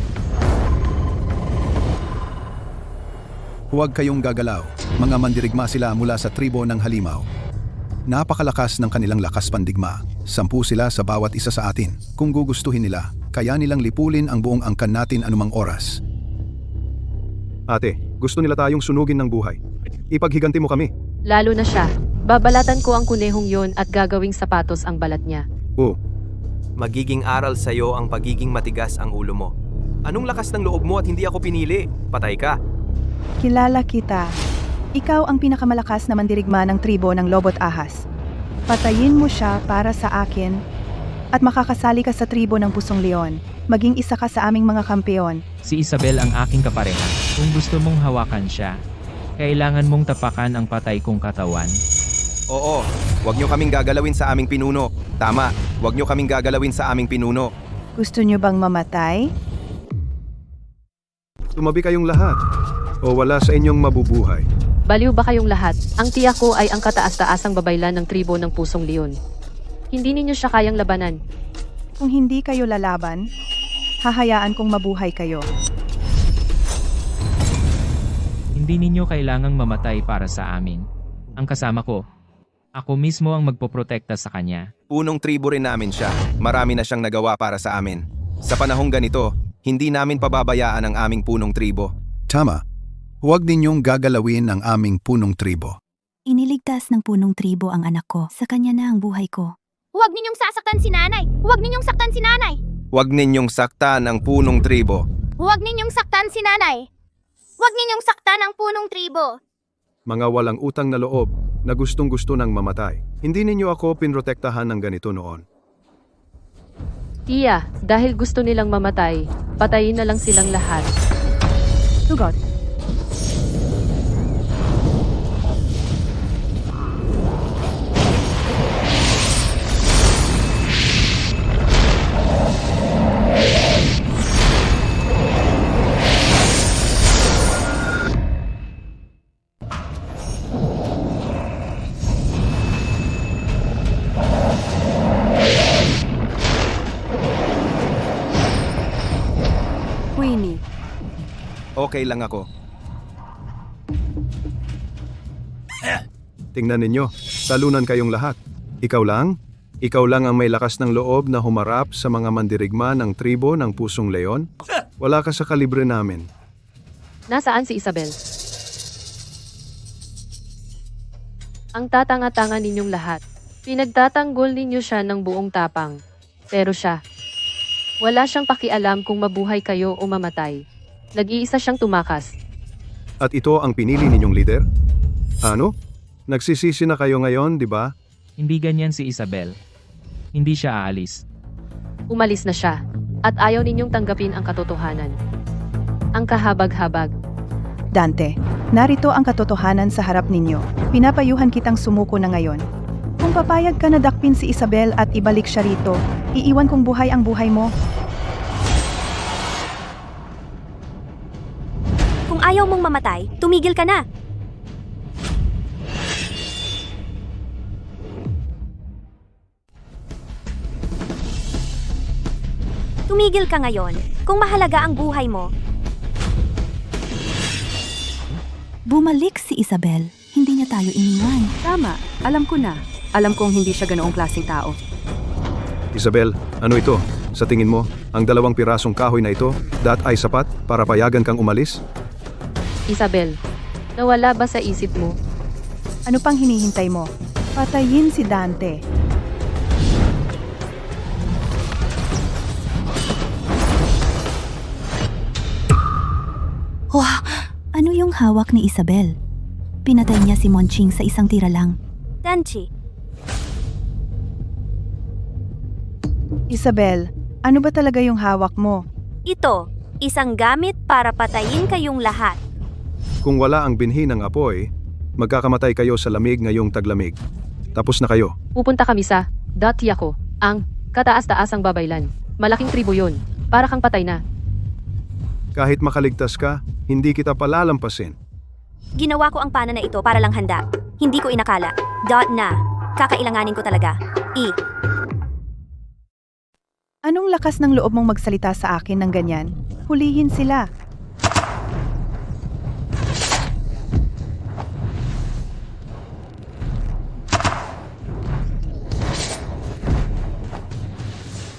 S8: Huwag kayong gagalaw. Mga mandirigma sila mula sa tribo ng halimaw. Napakalakas ng kanilang lakas pandigma. 10 sila sa bawat isa sa atin. Kung gugustuhin nila, kaya nilang lipulin ang buong angkan natin anumang oras.
S6: Ate, gusto nila tayong sunugin ng buhay. Ipaghiganti mo kami.
S3: Lalo na siya. Babalatan ko ang kunehong yon at gagawing sapatos ang balat niya.
S6: Oh,
S10: Magiging aral sa'yo ang pagiging matigas ang ulo mo. Anong lakas ng loob mo at hindi ako pinili? Patay ka.
S12: Kilala kita. Ikaw ang pinakamalakas na mandirigma ng tribo ng Lobot Ahas. Patayin mo siya para sa akin at makakasali ka sa tribo ng Pusong Leon. Maging isa ka sa aming mga kampeon.
S9: Si Isabel ang aking kapareha. Kung gusto mong hawakan siya, kailangan mong tapakan ang patay kong katawan.
S7: Oo, huwag nyo kaming gagalawin sa aming pinuno. Tama, huwag nyo kaming gagalawin sa aming pinuno.
S12: Gusto niyo bang mamatay?
S6: tumabi kayong lahat. O wala sa inyong mabubuhay.
S3: Baliw ba kayong lahat? Ang tiyak ko ay ang kataas-taasang babaylan ng tribo ng Pusong Leon. Hindi ninyo siya kayang labanan.
S12: Kung hindi kayo lalaban, hahayaan kong mabuhay kayo.
S9: Hindi ninyo kailangang mamatay para sa amin. Ang kasama ko. Ako mismo ang magpoprotekta sa kanya.
S7: Punong tribo rin namin siya. Marami na siyang nagawa para sa amin. Sa panahong ganito, hindi namin pababayaan ang aming punong tribo.
S8: Tama. Huwag ninyong gagalawin ang aming punong tribo.
S5: Iniligtas ng punong tribo ang anak ko. Sa kanya na ang buhay ko.
S11: Huwag ninyong sasaktan si nanay! Huwag ninyong saktan si nanay!
S7: Huwag ninyong saktan ang punong tribo.
S11: Huwag ninyong saktan si nanay! Huwag ninyong saktan ang punong tribo!
S6: Mga walang utang na loob na gustong-gusto ng mamatay. Hindi ninyo ako pinrotektahan ng ganito noon.
S3: Tiya, dahil gusto nilang mamatay, patayin na lang silang lahat.
S12: Tugot.
S7: Okay lang ako.
S6: Tingnan ninyo, talunan kayong lahat. Ikaw lang? Ikaw lang ang may lakas ng loob na humarap sa mga mandirigma ng tribo ng Pusong Leon? Wala ka sa kalibre namin.
S3: Nasaan si Isabel? Ang tatanga-tanga ninyong lahat. Pinagtatanggol ninyo siya ng buong tapang. Pero siya, wala siyang pakialam kung mabuhay kayo o mamatay. Nag-iisa siyang tumakas.
S6: At ito ang pinili ninyong leader? Ano? Nagsisisi na kayo ngayon, di ba?
S9: Hindi ganyan si Isabel. Hindi siya aalis.
S3: Umalis na siya. At ayaw ninyong tanggapin ang katotohanan. Ang kahabag-habag.
S12: Dante, narito ang katotohanan sa harap ninyo. Pinapayuhan kitang sumuko na ngayon. Kung papayag ka na dakpin si Isabel at ibalik siya rito, iiwan kong buhay ang buhay mo.
S1: Kung ayaw mong mamatay, tumigil ka na. Tumigil ka ngayon. Kung mahalaga ang buhay mo,
S5: Bumalik si Isabel. Hindi niya tayo iniwan.
S4: Tama, alam ko na. Alam kong hindi siya ganoong klaseng tao.
S6: Isabel, ano ito? Sa tingin mo, ang 2 pirasong kahoy na ito, ay sapat para payagan kang umalis?
S3: Isabel, nawala ba sa isip mo?
S12: Ano pang hinihintay mo? Patayin si Dante.
S5: Wah! Ano yung hawak ni Isabel? Pinatay niya si Monching sa isang tira lang.
S1: Danchi,
S12: Isabel, ano ba talaga yung hawak mo?
S1: ito, isang gamit para patayin kayong lahat.
S6: Kung wala ang binhi ng apoy, magkakamatay kayo sa lamig ngayong taglamig. Tapos na kayo.
S3: Pupunta kami sa Datyako, ang kataas-taasang babaylan. Malaking tribo yun. Para kang patay na.
S6: Kahit makaligtas ka, hindi kita palalampasin.
S1: Ginawa ko ang pana na ito para lang handa. Hindi ko inakala. Na. Kakailanganin ko talaga.
S12: Anong lakas ng loob mong magsalita sa akin ng ganyan? Hulihin sila.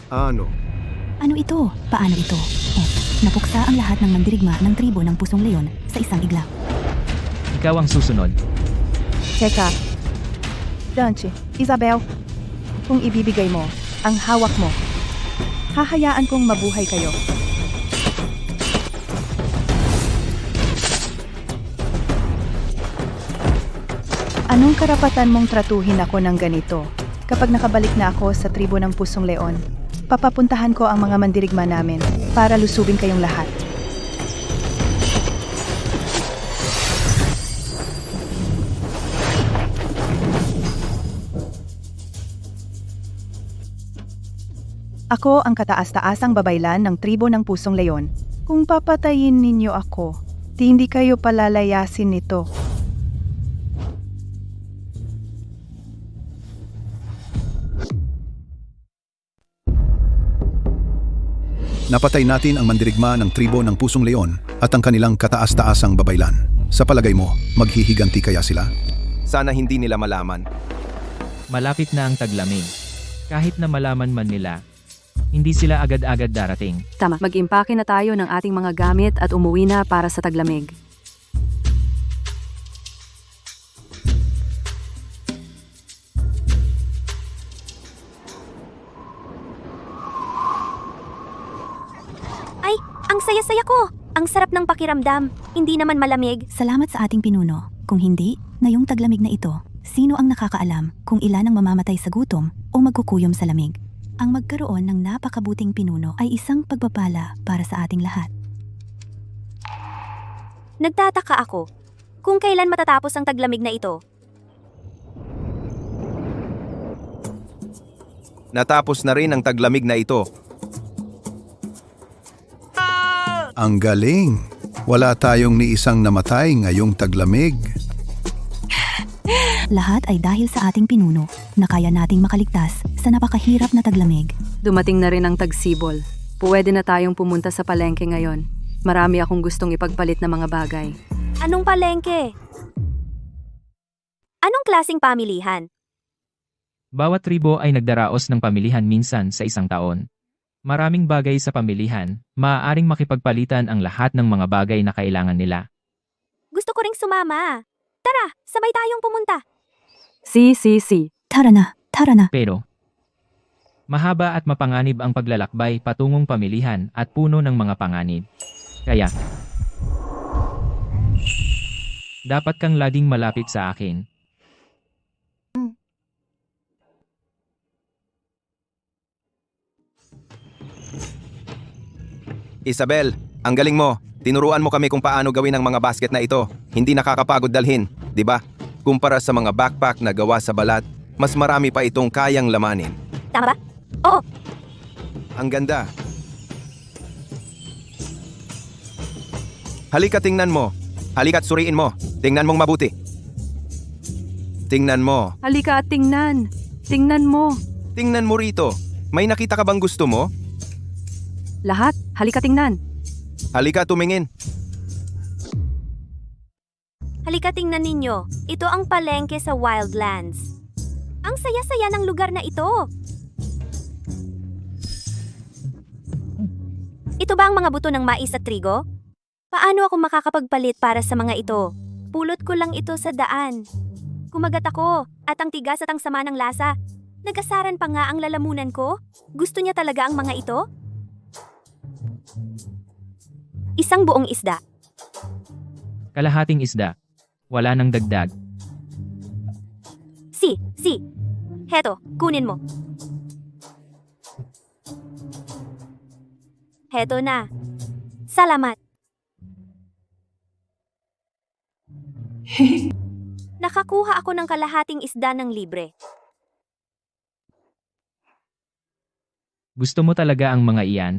S6: Ano?
S5: Ano ito? Paano ito? Napuksa ang lahat ng mandirigma ng tribo ng Pusong Leon sa isang iglap.
S9: Ikaw ang susunod.
S12: Teka. Dante, Isabel, kung ibibigay mo ang hawak mo, hahayaan kong mabuhay kayo. Anong karapatan mong tratuhin ako ng ganito? Kapag nakabalik na ako sa tribo ng Pusong Leon, papapuntahan ko ang mga mandirigma namin para lusubin kayong lahat. Ako ang kataas-taasang babaylan ng tribo ng Pusong Leon. Kung papatayin ninyo ako, hindi kayo palalayasin nito.
S8: Napatay natin ang mandirigma ng tribo ng Pusong Leon at ang kanilang kataas-taasang babaylan. Sa palagay mo, maghihiganti kaya sila?
S7: Sana hindi nila malaman.
S9: Malapit na ang taglamig. Kahit na malaman man nila, hindi sila agad-agad darating.
S4: Tama, mag-impake na tayo ng ating mga gamit at umuwi na para sa taglamig.
S1: Ay, ang saya-saya ko! Ang sarap ng pakiramdam. Hindi naman malamig.
S5: Salamat sa ating pinuno. Kung hindi, ngayong taglamig na ito, sino ang nakakaalam kung ilan ang mamamatay sa gutom o magkukuyom sa lamig? Ang magkaroon ng napakabuting pinuno ay isang pagpapala para sa ating lahat.
S1: Nagtataka ako kung kailan matatapos ang taglamig na ito.
S7: Natapos na rin ang taglamig na ito.
S8: Ang galing! Wala tayong ni isang namatay ngayong taglamig.
S5: Lahat ay dahil sa ating pinuno na kaya nating makaligtas sa napakahirap na taglamig.
S4: Dumating na rin ang tagsibol. Pwede na tayong pumunta sa palengke ngayon. Marami akong gustong ipagpalit na mga bagay.
S1: Anong palengke? Anong klasing pamilihan?
S9: Bawat tribo ay nagdaraos ng pamilihan minsan sa isang taon. Maraming bagay sa pamilihan, maaaring makipagpalitan ang lahat ng mga bagay na kailangan nila.
S1: Gusto ko ring sumama. Tara, sabay tayong pumunta.
S4: Si.
S5: Tara na, tara na.
S9: Pero, mahaba at mapanganib ang paglalakbay patungong pamilihan at puno ng mga panganib. Kaya, dapat kang laging malapit sa akin.
S7: Isabel, ang galing mo. Tinuruan mo kami kung paano gawin ang mga basket na ito. Hindi nakakapagod dalhin, di ba? Kumpara sa mga backpack na gawa sa balat, mas marami pa itong kayang lamanin.
S1: Tama ba? Oo.
S7: Ang ganda. Halika tingnan mo. Halika't suriin mo. Tingnan mong mabuti. Tingnan mo.
S4: Halika at tingnan. Tingnan mo.
S7: Tingnan mo rito. May nakita ka bang gusto mo?
S4: Lahat, halika tingnan.
S7: Halika tumingin.
S1: Halika tingnan ninyo. Ito ang palengke sa Wildlands. Ang saya-saya ng lugar na ito. Ito ba ang mga buto ng mais at trigo? Paano ako makakapagpalit para sa mga ito? Pulot ko lang ito sa daan. Kumagat ako, at ang tigas at ang sama ng lasa. Nagasaran pa nga ang lalamunan ko. Gusto niya talaga ang mga ito? Isang buong isda.
S9: Kalahating isda. Wala nang dagdag.
S1: Si. Heto, kunin mo. Heto na. Salamat. Nakakuha ako ng kalahating isda ng libre.
S9: Gusto mo talaga ang mga iyan?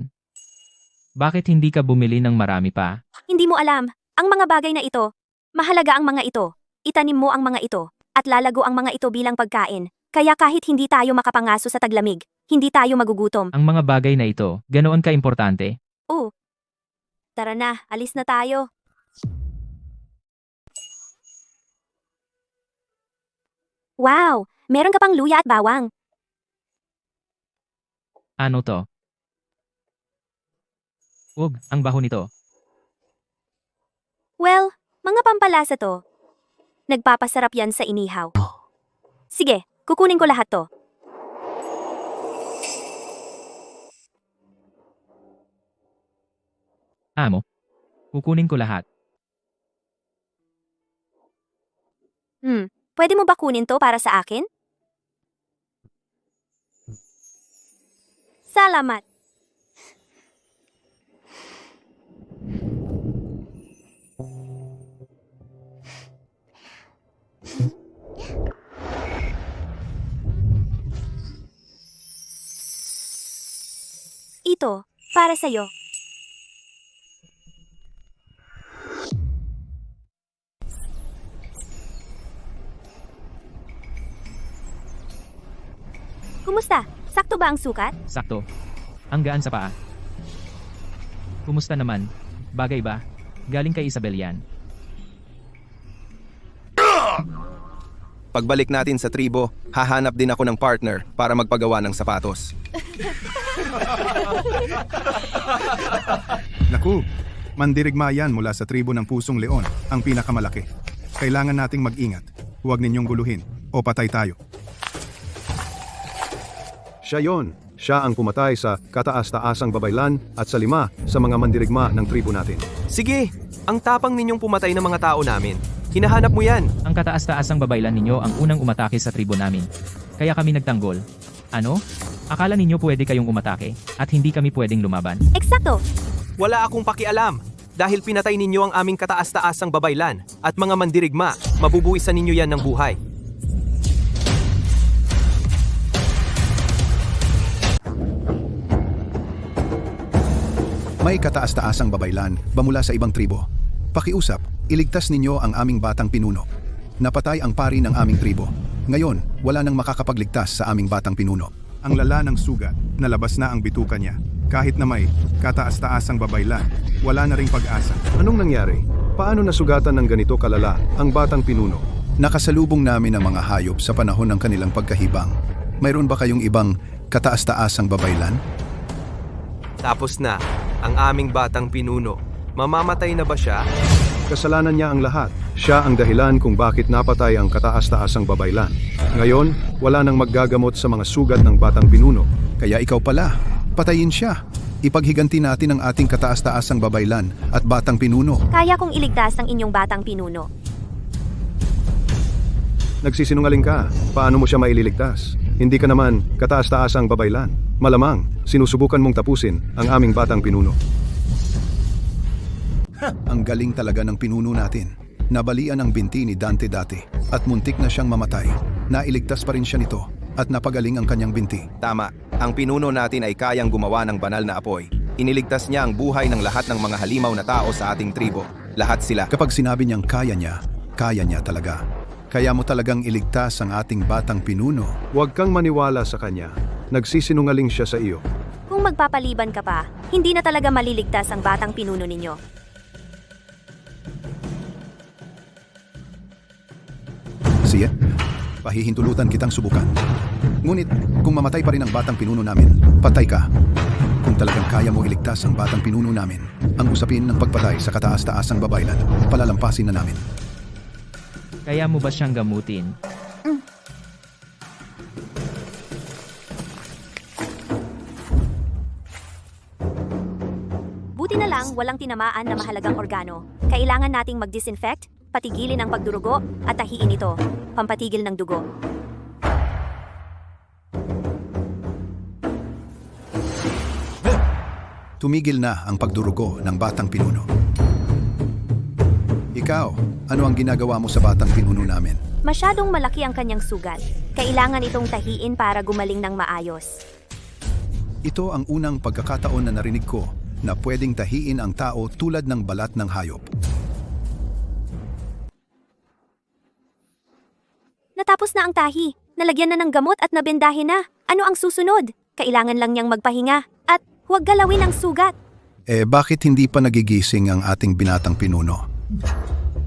S9: Bakit hindi ka bumili ng marami pa?
S1: Hindi mo alam, ang mga bagay na ito. Mahalaga ang mga ito. Itanim mo ang mga ito, at lalago ang mga ito bilang pagkain. Kaya kahit hindi tayo makapangaso sa taglamig, hindi tayo magugutom.
S9: Ang mga bagay na ito, ganoon ka-importante?
S1: Oo. Tara na, alis na tayo. Wow! Meron ka pang luya at bawang.
S9: Ano to? Ug, ang baho nito.
S1: Well, mga pampalasa to. Nagpapasarap yan sa inihaw. Sige, kukunin ko lahat to.
S9: Amo, kukunin ko lahat.
S1: Pwede mo ba kunin to para sa akin? Salamat. Ito, para sa'yo. Kumusta? Sakto ba ang sukat?
S9: Sakto. Ang gaan sa paa. Kumusta naman? Bagay ba? Galing kay Isabel yan.
S7: Pagbalik natin sa tribo, hahanap din ako ng partner para magpagawa ng sapatos.
S8: Naku, mandirigma yan mula sa tribo ng Pusong Leon, ang pinakamalaki. Kailangan nating mag-ingat. Huwag ninyong guluhin o patay tayo.
S6: Siya yon. Siya ang pumatay sa kataas-taasang babaylan at sa 5 sa mga mandirigma ng tribo natin.
S10: Sige, ang tapang ninyong pumatay ng mga tao namin. Hinahanap mo yan.
S9: Ang kataas-taasang babaylan ninyo ang unang umatake sa tribo namin. Kaya kami nagtanggol. Ano? Akala ninyo pwede kayong umatake at hindi kami pwedeng lumaban?
S1: Eksakto.
S10: Wala akong pakialam. Dahil pinatay ninyo ang aming kataas-taasang babaylan at mga mandirigma, mabubuwisan ninyo yan ng buhay.
S8: May kataas-taasang babaylan ba mula sa ibang tribo? Pakiusap, iligtas ninyo ang aming batang pinuno. Napatay ang pari ng aming tribo. Ngayon, wala nang makakapagligtas sa aming batang pinuno.
S13: Ang lala ng sugat, nalabas na ang bituka niya. Kahit na may kataas-taasang babaylan,
S8: Wala na ring pag-asa.
S6: Anong nangyari? Paano nasugatan ng ganito kalala ang batang pinuno?
S8: Nakasalubong namin ang mga hayop sa panahon ng kanilang pagkahibang. Mayroon ba kayong ibang kataas-taasang babaylan?
S10: Tapos na, ang aming batang pinuno. Mamamatay na ba siya?
S6: Kasalanan niya ang lahat. Siya ang dahilan kung bakit napatay ang kataas-taasang babaylan. Ngayon, wala nang maggagamot sa mga sugat ng batang pinuno.
S8: Kaya ikaw pala, patayin siya. Ipaghiganti natin ang ating kataas-taasang babaylan at batang pinuno.
S1: Kaya kong iligtas ang inyong batang pinuno.
S6: Nagsisinungaling ka. Paano mo siya maililigtas? Hindi ka naman kataas-taasang babaylan. Malamang, sinusubukan mong tapusin ang aming batang pinuno.
S8: Ang galing talaga ng pinuno natin. Nabalian ang binti ni Dante dati at muntik na siyang mamatay. Nailigtas pa rin siya nito at napagaling ang kanyang binti.
S7: Tama, ang pinuno natin ay kayang gumawa ng banal na apoy. Iniligtas niya ang buhay ng lahat ng mga halimaw na tao sa ating tribo. Lahat sila.
S8: Kapag sinabi niyang kaya niya talaga. Kaya mo talagang iligtas ang ating batang pinuno.
S6: Huwag kang maniwala sa kanya. Nagsisinungaling siya sa iyo.
S1: Kung magpapaliban ka pa, hindi na talaga maliligtas ang batang pinuno ninyo.
S8: Siya, pahihintulutan kitang subukan. Ngunit, kung mamatay pa rin ang batang pinuno namin, patay ka. Kung talagang kaya mo iligtas ang batang pinuno namin, ang usapin ng pagpatay sa kataas-taasang babaylan, palalampasin na namin.
S9: Kaya mo ba siyang gamutin?
S1: Buti na lang walang tinamaan na mahalagang organo. Kailangan nating mag-disinfect, patigilin ang pagdurugo, at tahiin ito. Pampatigil ng dugo.
S8: Tumigil na ang pagdurugo ng batang pinuno. Ikaw, ano ang ginagawa mo sa batang pinuno namin?
S1: Masyadong malaki ang kanyang sugat. Kailangan itong tahiin para gumaling ng maayos.
S8: Ito ang unang pagkakataon na narinig ko na pwedeng tahiin ang tao tulad ng balat ng hayop.
S1: Natapos na ang tahi. Nalagyan na ng gamot at nabendahin na. Ano ang susunod? Kailangan lang niyang magpahinga. At huwag galawin ang sugat.
S8: Bakit hindi pa nagigising ang ating binatang pinuno?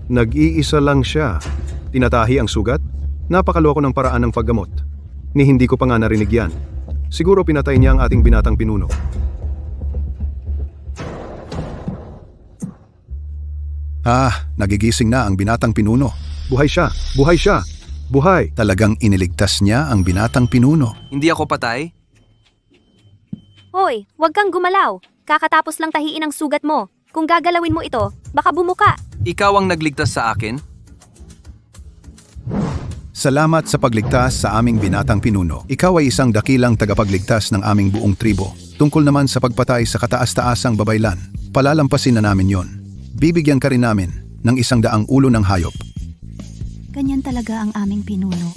S6: Nag-iisa lang siya. Tinatahi ang sugat? Napakaloko ng paraan ng paggamot. Ni hindi ko pa nga narinig yan. Siguro pinatay niya ang ating binatang pinuno.
S8: Nagigising na ang binatang pinuno.
S6: Buhay siya! Buhay siya! Buhay!
S8: Talagang iniligtas niya ang binatang pinuno.
S2: Hindi ako patay?
S1: Hoy, huwag kang gumalaw. Kakatapos lang tahiin ang sugat mo. Kung gagalawin mo ito, baka bumuka.
S2: Ikaw ang nagligtas sa akin?
S8: Salamat sa pagligtas sa aming binatang pinuno. Ikaw ay isang dakilang tagapagligtas ng aming buong tribo. Tungkol naman sa pagpatay sa kataas-taasang babaylan, palalampasin na namin yon. Bibigyan ka rin namin ng 100 ulo ng hayop.
S5: Ganyan talaga ang aming pinuno.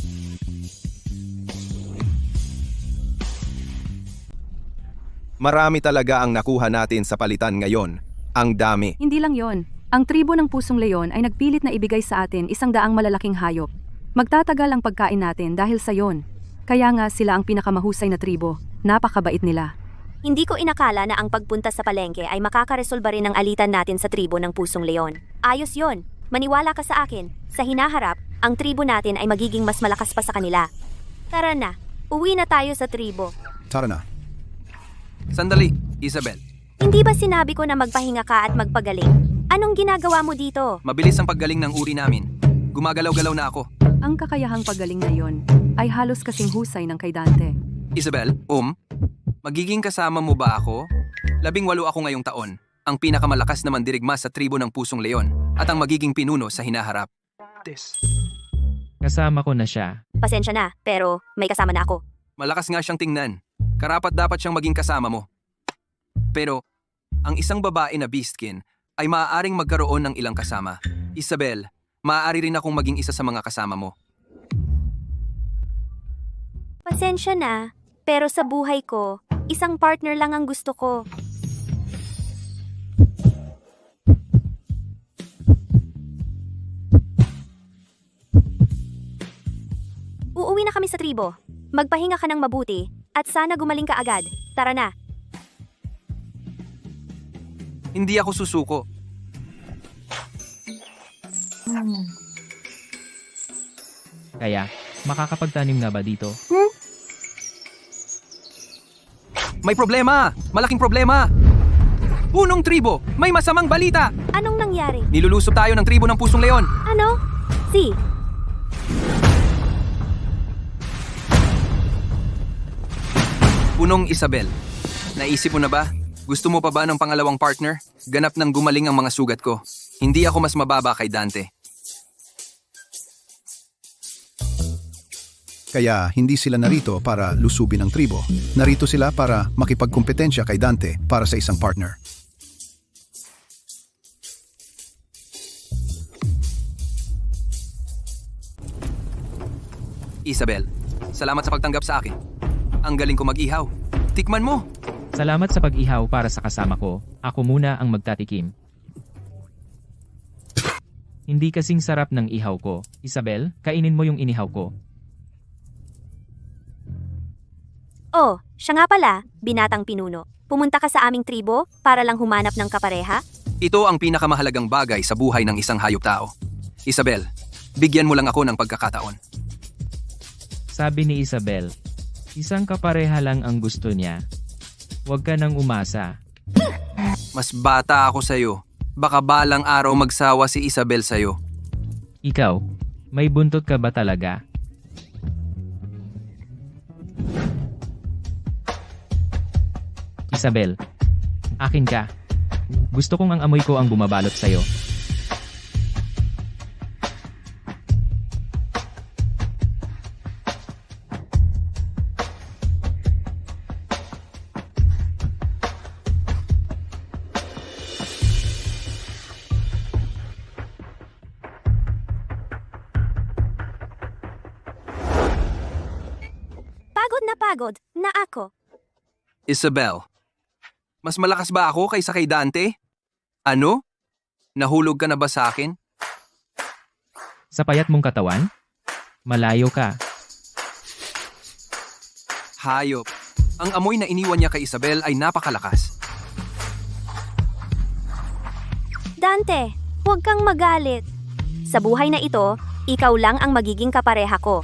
S7: Marami talaga ang nakuha natin sa palitan ngayon. Ang dami.
S4: Hindi lang yon. Ang tribo ng Pusong Leon ay nagpilit na ibigay sa atin 100 malalaking hayop. Magtatagal ang pagkain natin dahil sa yon. Kaya nga sila ang pinakamahusay na tribo. Napakabait nila.
S1: Hindi ko inakala na ang pagpunta sa palengke ay makakaresolba rin ang alitan natin sa tribo ng Pusong Leon. Ayos yon. Maniwala ka sa akin. Sa hinaharap, ang tribo natin ay magiging mas malakas pa sa kanila. Tara na, uwi na tayo sa tribo.
S8: Tara na.
S2: Sandali, Isabel.
S1: Hindi ba sinabi ko na magpahinga ka at magpagaling? Anong ginagawa mo dito?
S2: Mabilis ang paggaling ng uri namin. Gumagalaw-galaw na ako.
S4: Ang kakayahang pagaling na yon ay halos kasing husay ng kay Dante.
S2: Isabel, magiging kasama mo ba ako? 18 ako ngayong taon. Ang pinakamalakas na mandirigma sa tribo ng Pusong Leon at ang magiging pinuno sa hinaharap.
S9: Kasama ko na siya.
S1: Pasensya na, pero may kasama na ako.
S2: Malakas nga siyang tingnan. Karapat dapat siyang maging kasama mo. Pero, ang isang babae na beastkin ay maaaring magkaroon ng ilang kasama. Isabel, maaari rin akong maging isa sa mga kasama mo.
S1: Pasensya na, pero sa buhay ko, isang partner lang ang gusto ko. Uuwi na kami sa tribo. Magpahinga ka ng mabuti at sana gumaling ka agad. Tara na.
S2: Hindi ako susuko.
S9: Kaya, makakapagtanim nga ba dito?
S2: May problema! Malaking problema! Punong tribo! May masamang balita!
S1: Anong nangyari?
S2: Nilulusob tayo ng tribo ng pusong leon!
S1: Ano? Si,
S2: Punong Isabel. Naisip mo na ba? Gusto mo pa ba ng pangalawang partner? Ganap nang gumaling ang mga sugat ko. Hindi ako mas mababa kay Dante.
S8: Kaya hindi sila narito para lusubin ang tribo. Narito sila para makipagkompetensya kay Dante para sa isang partner.
S2: Isabel, salamat sa pagtanggap sa akin. Ang galing ko mag-ihaw. Tikman mo!
S9: Salamat sa pag-ihaw para sa kasama ko. Ako muna ang magtatikim. Hindi kasing sarap ng ihaw ko. Isabel, kainin mo yung inihaw ko.
S1: oh, siya nga pala, binatang pinuno. Pumunta ka sa aming tribo para lang humanap ng kapareha?
S2: Ito ang pinakamahalagang bagay sa buhay ng isang hayop tao. Isabel, bigyan mo lang ako ng pagkakataon.
S9: Sabi ni Isabel, isang kapareha lang ang gusto niya. Huwag ka nang umasa.
S2: Mas bata ako sa'yo. Baka balang araw magsawa si Isabel sa'yo.
S9: Ikaw, may buntot ka ba talaga? Isabel, akin ka. Gusto kong ang amoy ko ang bumabalot sa'yo.
S1: Pagod na ako.
S2: Isabel, mas malakas ba ako kaysa kay Dante? Ano? Nahulog ka na ba sa akin?
S9: Sa payat mong katawan? Malayo ka.
S2: Hayop. Ang amoy na iniwan niya kay Isabel ay napakalakas.
S1: Dante, huwag kang magalit. Sa buhay na ito, ikaw lang ang magiging kapareha ko.